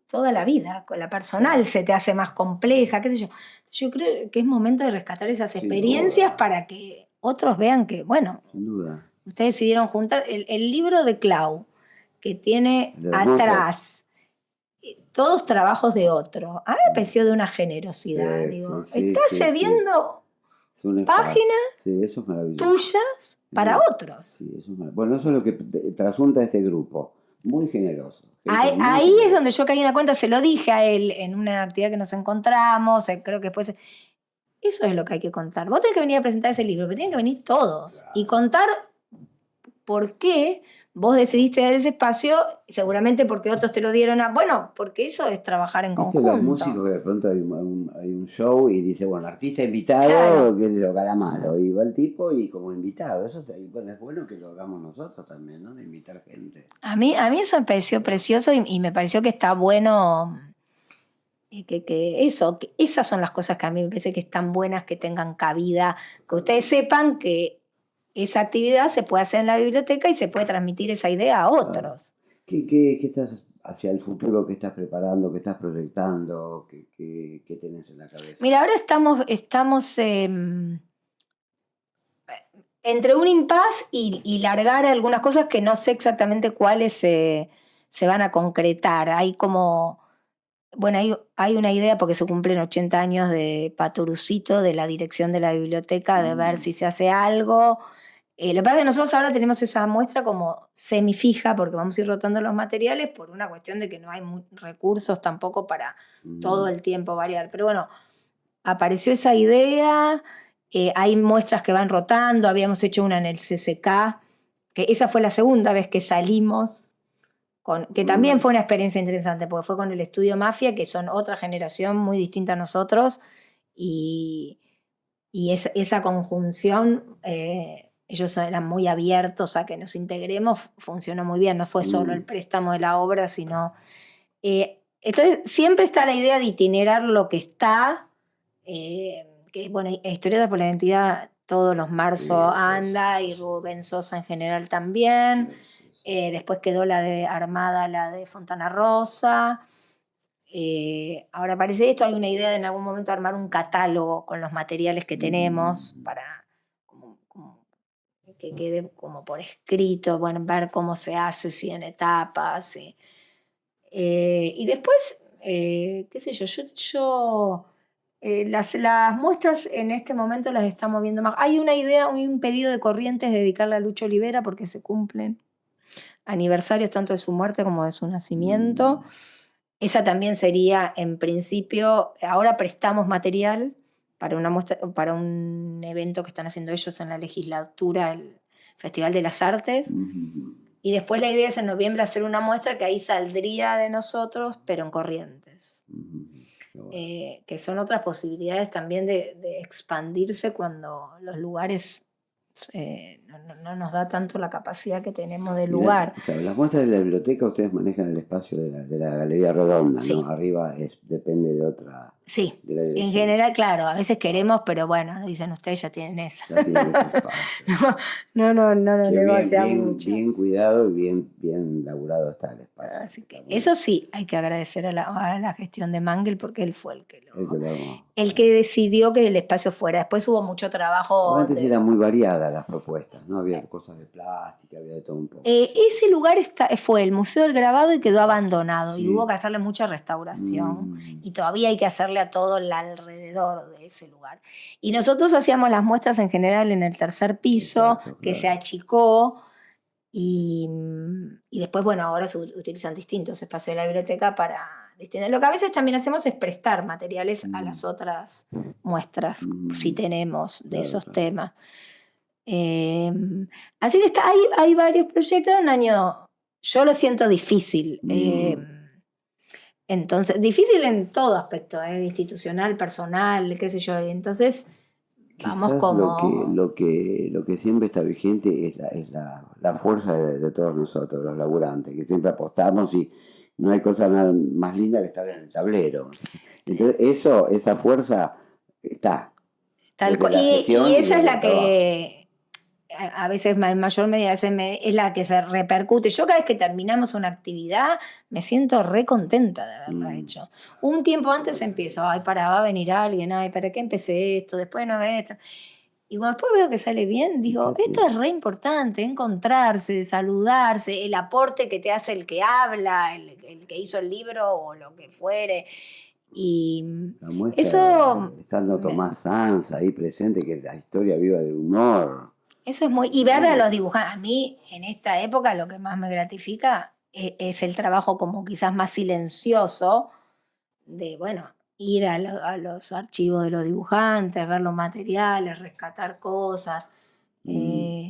toda la vida, con la personal se te hace más compleja, qué sé yo. Yo creo que es momento de rescatar esas experiencias para que otros vean que, bueno, sin duda. Ustedes decidieron juntar el libro de Clau, que tiene atrás todos trabajos de otro. A mí me pareció de una generosidad. Digo, estás cediendo páginas eso es maravilloso. tuyas para otros. Sí, eso es bueno, eso es lo que trasunta este grupo. Muy generoso. Ahí es donde yo caí en la cuenta, se lo dije a él en una actividad que nos encontramos, creo que después... Eso es lo que hay que contar. Vos tenés que venir a presentar ese libro, pero tienen que venir todos y contar por qué vos decidiste dar ese espacio, seguramente porque otros te lo dieron bueno, porque eso es trabajar en conjunto. Los músicos que de pronto hay un show y dice, bueno, artista invitado, que lo Calamaro, y va el tipo y como invitado, eso bueno, es bueno que lo hagamos nosotros también, ¿no? De invitar gente. A mí eso me pareció precioso y me pareció que está bueno que esas son las cosas que a mí me parece que están buenas, que tengan cabida, que ustedes sepan que esa actividad se puede hacer en la biblioteca y se puede transmitir esa idea a otros. ¿Qué estás hacia el futuro? ¿Qué estás preparando? ¿Qué estás proyectando? ¿Qué tenés en la cabeza? Mira, ahora estamos entre un impasse y largar algunas cosas que no sé exactamente cuáles se van a concretar. Hay como... Bueno, hay una idea porque se cumplen 80 años de Patorucito, de la dirección de la biblioteca, de ver si se hace algo. Lo que pasa es que nosotros ahora tenemos esa muestra como semifija porque vamos a ir rotando los materiales por una cuestión de que no hay recursos tampoco para todo el tiempo variar. Pero bueno, apareció esa idea, hay muestras que van rotando, habíamos hecho una en el CCK, que esa fue la segunda vez que salimos, que también fue una experiencia interesante porque fue con el Estudio Mafia, que son otra generación muy distinta a nosotros, y esa conjunción... ellos eran muy abiertos a que nos integremos, funcionó muy bien, no fue solo el préstamo de la obra, sino... entonces siempre está la idea de itinerar lo que está, que bueno, Historietas por la Identidad, todos los marzo anda, y Rubén Sosa en general también, después quedó la de Armada, la de Fontana Rosa, ahora aparece esto, hay una idea de en algún momento armar un catálogo con los materiales que tenemos para... que quede como por escrito, bueno, ver cómo se hace, si en etapas. Y después, qué sé yo, las muestras en este momento las estamos viendo más. Hay una idea, un pedido de Corrientes de dedicarle a Lucho Olivera porque se cumplen aniversarios tanto de su muerte como de su nacimiento. Esa también sería, en principio, ahora prestamos material para una muestra, para un evento que están haciendo ellos en la legislatura, el Festival de las Artes. Y después la idea es en noviembre hacer una muestra que ahí saldría de nosotros, pero en Corrientes. Que son otras posibilidades también de expandirse cuando los lugares no nos da tanto la capacidad que tenemos de lugar. Las muestras de la biblioteca ustedes manejan el espacio de la Galería Redonda, sí. ¿no? Arriba depende de otra... Sí, en general, claro, a veces queremos, pero bueno, dicen ustedes ya tienen esa. Ya tienen ese espacio. no negociamos mucho. Bien cuidado y bien laburado está el espacio. Así que eso sí, hay que agradecer a la gestión de Mangel porque él fue el que decidió que el espacio fuera. Después hubo mucho trabajo. Antes eran muy variadas las propuestas, ¿no? Había cosas de plástica, había de todo un poco. Ese lugar fue el Museo del Grabado y quedó abandonado, y hubo que hacerle mucha restauración y todavía hay que hacerle a todo el alrededor de ese lugar. Y nosotros hacíamos las muestras en general en el tercer piso, que se achicó, y después, bueno, ahora se utilizan distintos espacios de la biblioteca para... Lo que a veces también hacemos es prestar materiales a las otras muestras, si tenemos de esos temas. Así que hay varios proyectos. Un año, yo lo siento difícil. Entonces, difícil en todo aspecto, institucional, personal, qué sé yo. Entonces, vamos Quizás como... lo que siempre está vigente es la fuerza de todos nosotros, los laburantes, que siempre apostamos y no hay cosa nada más linda que estar en el tablero. Entonces, esa fuerza está desde la Y gestión y esa es desde la el trabajo. que a veces en mayor medida es la que se repercute. Yo cada vez que terminamos una actividad me siento re contenta de haberla Mm, hecho. Un tiempo antes empiezo, ay, va a venir alguien, ay, ¿para qué empecé esto? Después no ve esto. Y cuando después veo que sale bien, digo, esto fíjate. es re importante, encontrarse, saludarse, el aporte que te hace el que habla, el que hizo el libro o lo que fuere. Y La muestra, eso, estando Tomás Sanz ahí presente, que la historia viva del humor. eso es muy... Y ver a los dibujantes, a mí en esta época lo que más me gratifica es el trabajo como quizás más silencioso de, bueno, ir a los archivos de los dibujantes, ver los materiales, rescatar cosas. Mm,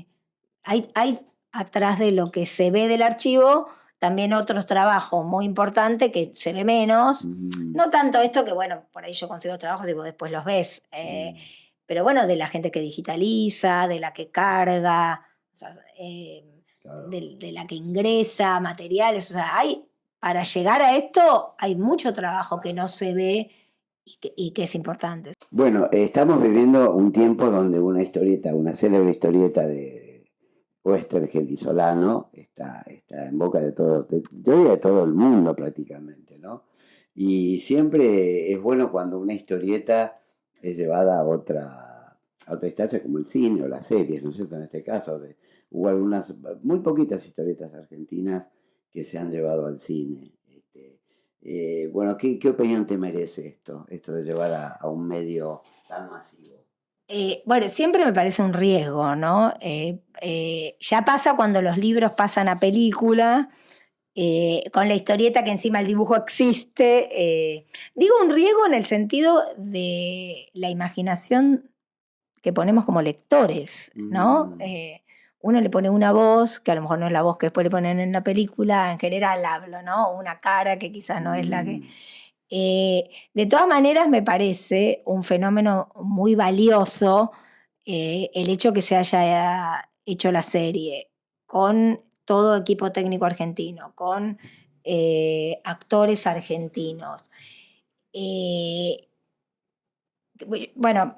Hay atrás de lo que se ve del archivo también otros trabajos muy importantes que se ve menos. mm, No tanto esto que, bueno, por ahí yo consigo trabajos y vos después los ves. mm, Pero bueno, de la gente que digitaliza, de la que carga, o sea, claro. de la que ingresa materiales. O sea, para llegar a esto hay mucho trabajo que no se ve y que es importante. Bueno, estamos viviendo un tiempo donde una historieta, una célebre historieta de Oestergel y Solano está en boca de todos, yo diría de todo el mundo prácticamente, ¿no? Y siempre es bueno cuando una historieta es llevada a otra instancia como el cine o las series, ¿no es cierto? En este caso, hubo algunas, muy poquitas historietas argentinas que se han llevado al cine. Bueno, ¿qué opinión te merece esto de llevar a un medio tan masivo? Bueno, siempre me parece un riesgo, ¿no? Ya pasa cuando los libros pasan a película, con la historieta que encima el dibujo existe. Digo un riesgo en el sentido de la imaginación que ponemos como lectores, ¿no? Mm, Uno le pone una voz, que a lo mejor no es la voz que después le ponen en la película, en general hablo, ¿no? Una cara que quizás no es la que... mm, De todas maneras, me parece un fenómeno muy valioso el hecho que se haya hecho la serie con todo equipo técnico argentino, con actores argentinos. Eh, bueno,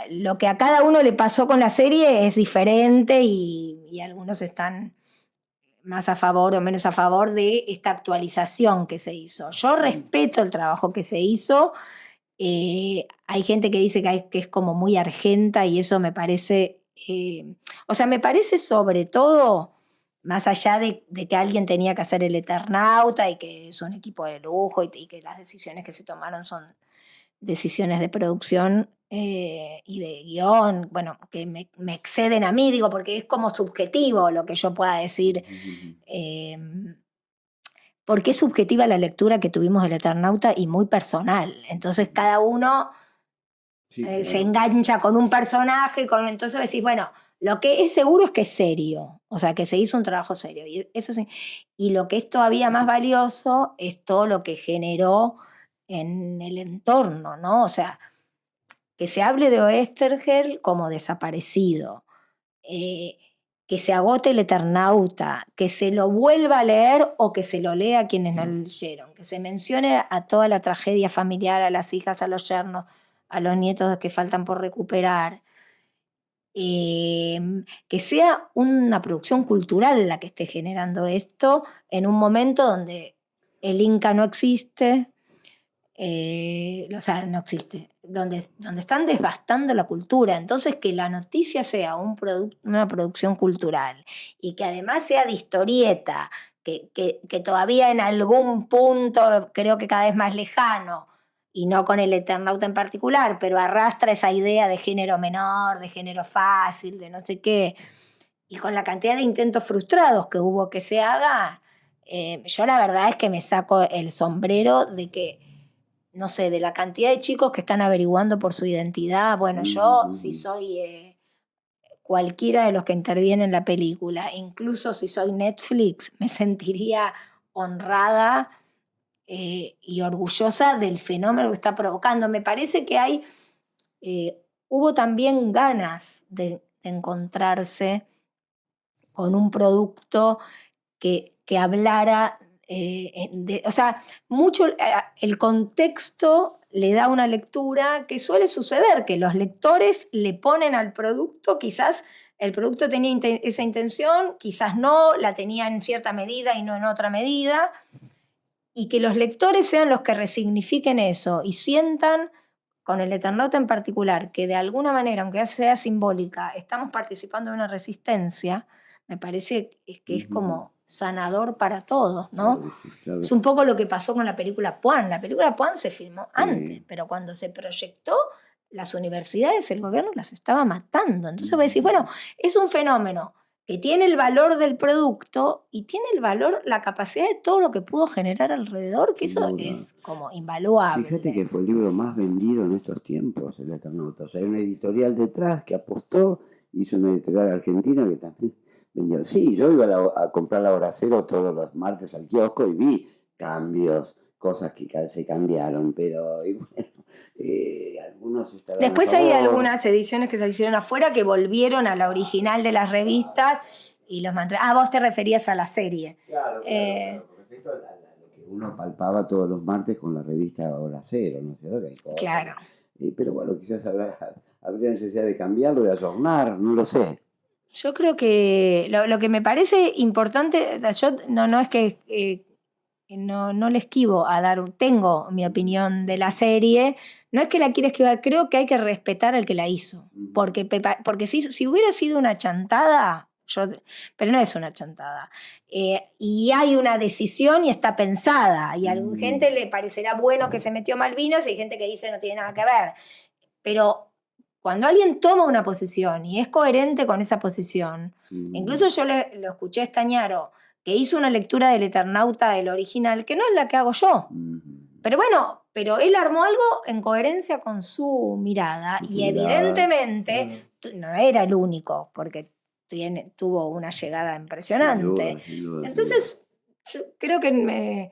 lo que a cada uno le pasó con la serie es diferente y algunos están más a favor o menos a favor de esta actualización que se hizo. Yo mm. respeto el trabajo que se hizo. Hay gente que dice que es como muy argenta y eso me parece, o sea, me parece sobre todo, más allá de que alguien tenía que hacer el Eternauta y que es un equipo de lujo y que las decisiones que se tomaron son decisiones de producción y de guión, bueno, que me exceden a mí, digo, porque es como subjetivo lo que yo pueda decir, eh, porque es subjetiva la lectura que tuvimos del Eternauta y muy personal. Entonces cada uno Sí, se claro. engancha con un personaje, entonces decís, bueno, lo que es seguro es que es serio, o sea, que se hizo un trabajo serio. Y, eso sí, y lo que es todavía más valioso es todo lo que generó en el entorno, ¿no? O sea, que se hable de Oestergel como desaparecido, eh, que se agote el Eternauta, que se lo vuelva a leer o que se lo lea a quienes no lo leyeron, que se mencione a toda la tragedia familiar, a las hijas, a los yernos, a los nietos que faltan por recuperar. Que sea una producción cultural la que esté generando esto en un momento donde el Inca no existe, o sea, no existe, donde están devastando la cultura. Entonces, que la noticia sea una producción cultural y que además sea de historieta, que todavía en algún punto, creo que cada vez más lejano, y no con el Eternauta en particular, pero arrastra esa idea de género menor, de género fácil, de no sé qué, y con la cantidad de intentos frustrados que hubo que se haga, yo la verdad es que me saco el sombrero de que no sé, de la cantidad de chicos que están averiguando por su identidad. Bueno, yo si soy cualquiera de los que intervienen en la película, incluso si soy Netflix, me sentiría honrada y orgullosa del fenómeno que está provocando. Me parece que hay hubo también ganas de encontrarse con un producto que hablara, o sea, mucho el contexto le da una lectura que suele suceder, que los lectores le ponen al producto, quizás el producto tenía esa intención, quizás no, la tenía en cierta medida y no en otra medida, y que los lectores sean los que resignifiquen eso y sientan, con el Eternauta en particular, que de alguna manera, aunque sea simbólica, estamos participando de una resistencia, me parece que es como sanador para todos, ¿no? Claro que sí, claro. Es un poco lo que pasó con la película Puan. La película Puan se filmó antes, Sí. pero cuando se proyectó, las universidades, el gobierno las estaba matando. Entonces voy a decir, bueno, es un fenómeno que tiene el valor del producto y tiene el valor, la capacidad de todo lo que pudo generar alrededor, que Sin eso duda. es como invaluable. Fíjate que fue el libro más vendido en estos tiempos, el Eternauta. O sea, hay una editorial detrás que apostó, hizo una editorial argentina que también vendió. Sí, yo iba a comprar la Hora Cero todos los martes al kiosco y vi cambios, cosas que se cambiaron, pero y bueno, algunos estarán Después a hay favor. algunas ediciones que se hicieron afuera que volvieron a la original de las revistas y los mantuvieron. Ah, vos te referías a la serie. Claro, claro. Con respecto a lo que uno palpaba todos los martes con la revista Hora Cero, ¿no es cierto? Que hay cosas, Claro. pero bueno, quizás habría necesidad de cambiarlo, de ayornar, no lo sé. Yo creo que lo que me parece importante, yo no es que no le esquivo a dar, tengo mi opinión de la serie, no es que la quiera esquivar, creo que hay que respetar al que la hizo, porque si hubiera sido una chantada, pero no es una chantada, y hay una decisión y está pensada, y a alguna gente le parecerá bueno que se metió Malvinas y hay gente que dice no tiene nada que ver, pero cuando alguien toma una posición y es coherente con esa posición, incluso yo lo escuché a Stañaro, que hizo una lectura del Eternauta del original, que no es la que hago yo. Pero bueno, él armó algo en coherencia con su mirada y evidentemente no era el único, porque tuvo una llegada impresionante. Sin duda, Entonces, yo creo que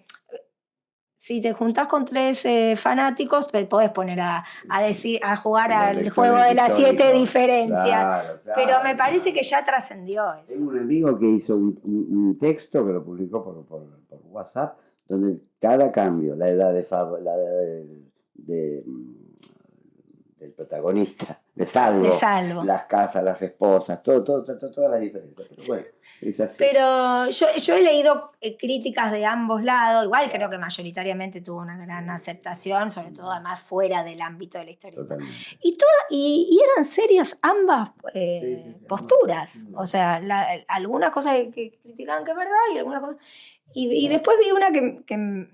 si te juntás con 3 fanáticos, te podés poner a jugar al juego de las 7 diferencias. Claro, pero me parece que ya trascendió eso. Tengo un amigo que hizo un texto que lo publicó por WhatsApp, donde cada cambio, la edad del protagonista, de Salvo, las casas, las esposas, todas las diferencias. Pero bueno, es así. Pero yo he leído críticas de ambos lados, igual creo que mayoritariamente tuvo una gran aceptación, sobre todo además fuera del ámbito de la historia. Y eran serias ambas posturas, o sea, algunas cosas que criticaban que es verdad y algunas cosas... Y después vi una que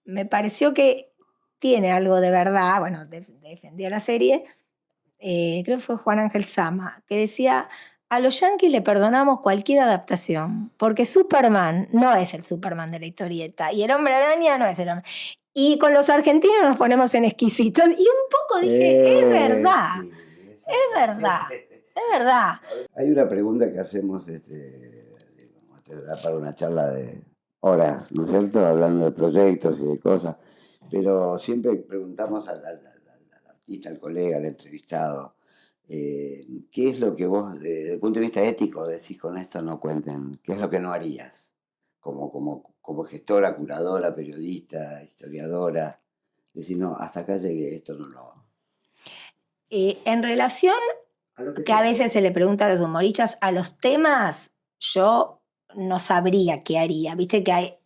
me pareció que tiene algo de verdad, bueno, defendía la serie, creo que fue Juan Ángel Sama, que decía... A los yanquis le perdonamos cualquier adaptación, porque Superman no es el Superman de la historieta, y el Hombre Araña no es el Hombre. Y con los argentinos nos ponemos en exquisitos, y un poco dije, es verdad, sí, es verdad, es verdad. Hay una pregunta que hacemos, te da para una charla de horas, ¿no es cierto? Hablando de proyectos y de cosas, pero siempre preguntamos al artista, al colega, al entrevistado, ¿qué es lo que vos, desde el punto de vista ético, decís con esto no cuenten? ¿Qué es lo que no harías? Como gestora, curadora, periodista, historiadora. Decir, no, hasta acá llegué, esto no lo hago. En relación, que a veces se le pregunta a los humoristas, a los temas, yo no sabría qué haría. Viste que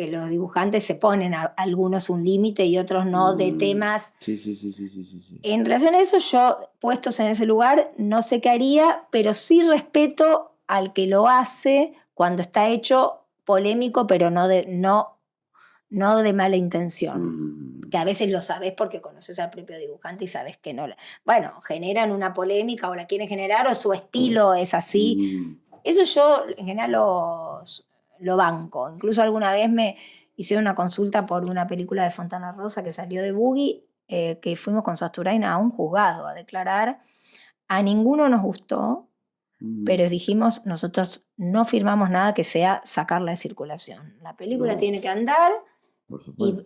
los dibujantes se ponen a algunos un límite y otros no, de temas. Sí. En relación a eso, yo, puestos en ese lugar, no sé qué haría, pero sí respeto al que lo hace cuando está hecho polémico, pero no de mala intención. Que a veces lo sabes porque conoces al propio dibujante y sabes que no. Bueno, generan una polémica o la quieren generar o su estilo es así. Eso yo en general lo banco. Incluso alguna vez me hicieron una consulta por una película de Fontana Rosa que salió de Boogie, que fuimos con Sasturain a un juzgado a declarar. A ninguno nos gustó, pero dijimos, nosotros no firmamos nada que sea sacarla de circulación. La película tiene que andar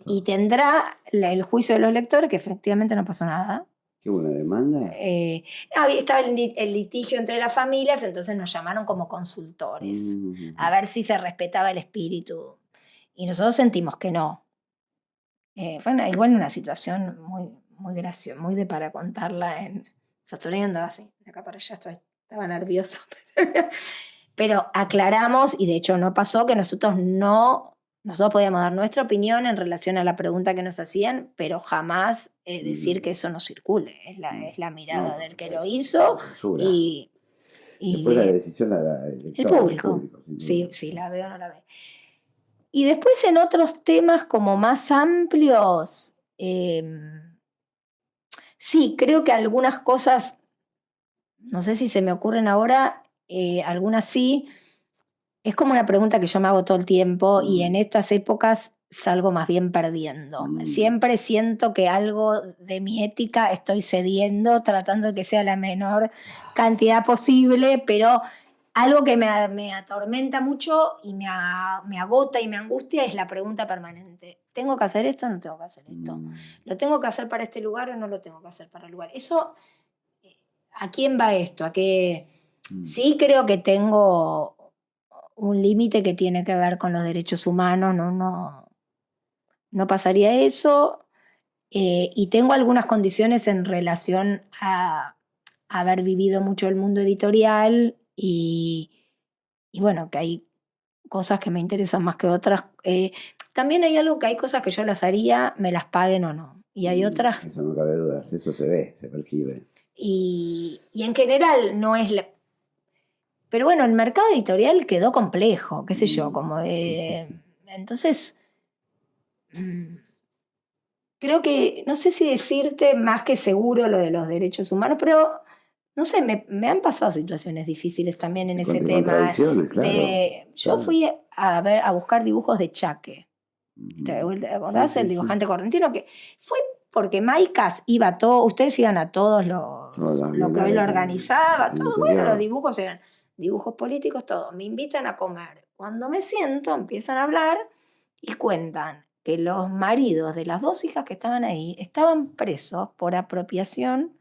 y tendrá el juicio de los lectores, que efectivamente no pasó nada. ¿Qué hubo, una demanda? Estaba el litigio entre las familias, entonces nos llamaron como consultores a ver si se respetaba el espíritu. Y nosotros sentimos que no. Fue igual una situación muy graciosa, muy de para contarla. Saturday andaba así, de acá para allá estaba nervioso. Pero aclaramos, y de hecho no pasó, que nosotros podíamos dar nuestra opinión en relación a la pregunta que nos hacían, pero jamás decir que eso no circule. Es la mirada del que lo hizo y después la decisión la da el público. Sí, la ve o no la ve. Y después en otros temas como más amplios, sí, creo que algunas cosas, no sé si se me ocurren ahora, algunas sí. Es como una pregunta que yo me hago todo el tiempo y en estas épocas salgo más bien perdiendo. Siempre siento que algo de mi ética estoy cediendo, tratando de que sea la menor cantidad posible, pero algo que me atormenta mucho y me agota y me angustia es la pregunta permanente. ¿Tengo que hacer esto o no tengo que hacer esto? ¿Lo tengo que hacer para este lugar o no lo tengo que hacer para el lugar? Eso, ¿a quién va esto? ¿A qué? Sí creo que tengo un límite que tiene que ver con los derechos humanos, no pasaría eso. Y tengo algunas condiciones en relación a haber vivido mucho el mundo editorial y bueno, que hay cosas que me interesan más que otras. También hay algo que hay cosas que yo las haría, me las paguen o no. Y hay otras... Eso no cabe dudas, eso se ve, se percibe. Y en general no es... Pero bueno, el mercado editorial quedó complejo, qué sé yo, como... entonces... creo que, no sé si decirte más que seguro lo de los derechos humanos, pero no sé, me han pasado situaciones difíciles también en ese tema. Claro, yo fui a buscar dibujos de Chaque. ¿Te acordás? El dibujante correntino, que fue porque Maicas iba a todo, ustedes iban a todos lo que él organizaba, todo, bueno, los dibujos eran dibujos políticos, todo. Me invitan a comer. Cuando me siento, empiezan a hablar y cuentan que los maridos de las dos hijas que estaban ahí estaban presos por apropiación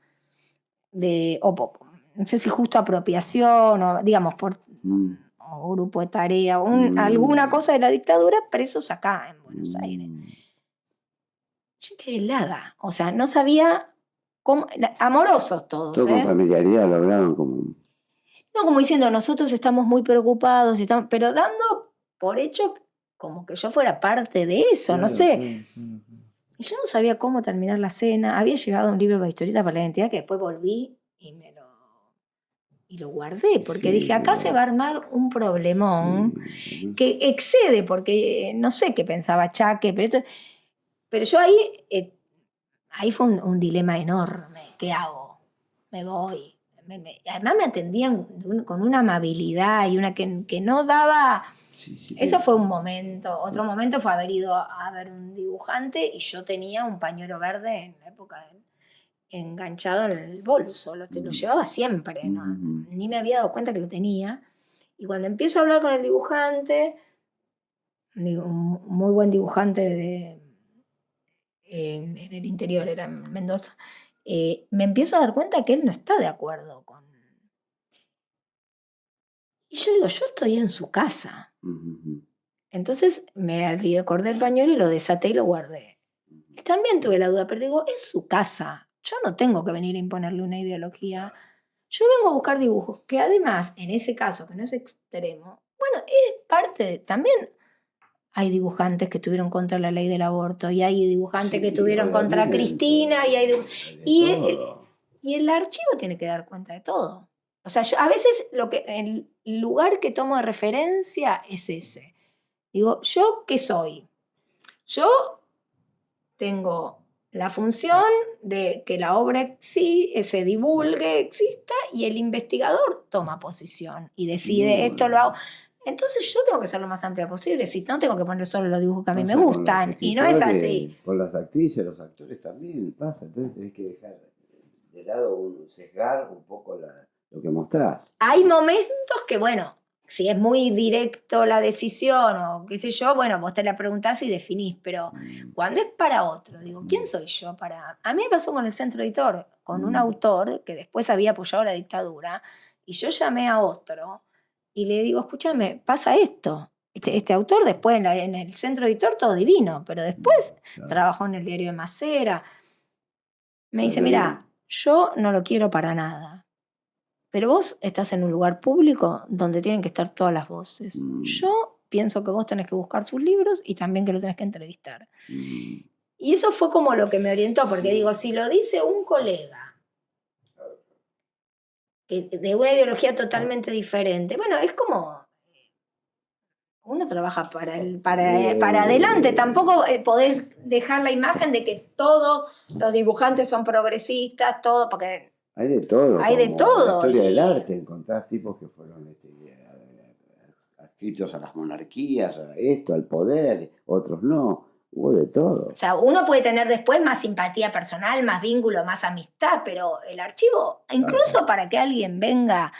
no sé si justo apropiación o digamos por o grupo de tarea, alguna cosa de la dictadura, presos acá en Buenos Aires. Yo quedé helada, o sea, no sabía cómo, amorosos todos. Todo con familiaridad lo hablaban como... No, como diciendo, nosotros estamos muy preocupados, pero dando por hecho como que yo fuera parte de eso, no sé. Y yo no sabía cómo terminar la cena. Había llegado un libro de historietas para la identidad que después volví y lo guardé, porque dije, acá se va a armar un problemón que excede, porque no sé qué pensaba Chaque, pero yo ahí fue un dilema enorme. ¿Qué hago? Me voy. Además me atendían con una amabilidad y una que no daba... Eso fue un momento. Otro momento fue haber ido a ver un dibujante y yo tenía un pañuelo verde en la época enganchado en el bolso. Lo llevaba siempre, ¿no? Ni me había dado cuenta que lo tenía. Y cuando empiezo a hablar con el dibujante, un muy buen dibujante en el interior, era en Mendoza, me empiezo a dar cuenta que él no está de acuerdo con... Y yo digo, yo estoy en su casa. Entonces me acordé el pañuelo y lo desaté y lo guardé. Y también tuve la duda, pero digo, es su casa. Yo no tengo que venir a imponerle una ideología. Yo vengo a buscar dibujos, que además, en ese caso, que no es extremo, bueno, es parte también hay dibujantes que estuvieron contra la ley del aborto, y hay dibujantes que estuvieron contra Cristina, y el archivo tiene que dar cuenta de todo. O sea, yo a veces el lugar que tomo de referencia es ese. Digo, ¿yo qué soy? Yo tengo la función de que la obra se divulgue, exista, y el investigador toma posición y decide, esto lo hago. Entonces yo tengo que ser lo más amplia posible. Si no, tengo que poner solo los dibujos que a mí me gustan. Y no es así. Con las actrices, los actores también pasa. Entonces tenés que dejar de lado, sesgar un poco lo que mostrás. Hay momentos que, bueno, Si es muy directo la decisión o qué sé yo, bueno, vos te la preguntás y definís, pero cuando es para otro, digo, ¿quién soy yo para...? A mí me pasó con el Centro Editor, con un autor que después había apoyado la dictadura, y yo llamé a otro y le digo, escúchame, pasa esto. Este autor después en el Centro Editor todo divino, pero después trabajó en el Diario de Macera. Me dice, mira, yo no lo quiero para nada, pero vos estás en un lugar público donde tienen que estar todas las voces. Yo pienso que vos tenés que buscar sus libros y también que lo tenés que entrevistar. Y eso fue como lo que me orientó, porque digo, si lo dice un colega de una ideología totalmente diferente, bueno, es como... Uno trabaja para adelante, tampoco podés dejar la imagen de que todos los dibujantes son progresistas, todo, porque hay de todo. Hay de todo. La historia del arte, encontrás tipos que fueron adscritos a las monarquías, a esto, al poder, otros no. Hubo de todo. O sea, uno puede tener después más simpatía personal, más vínculo, más amistad, pero el archivo, incluso para que alguien venga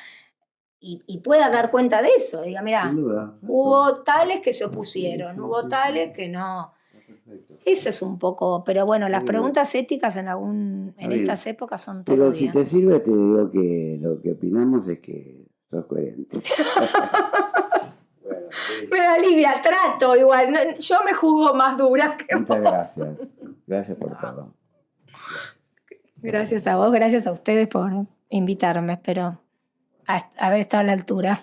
y pueda dar cuenta de eso, diga, mira, hubo tales que se opusieron, hubo tales que no. Eso es un poco, pero bueno, las preguntas éticas en estas épocas son todo Pero día. si te sirve, te digo que lo que opinamos es que sos coherente. Bueno, me da alivia, trato igual, yo me juzgo más dura que muchas vos. gracias. Gracias por todo. Gracias a vos, gracias a ustedes por invitarme, espero haber estado a la altura.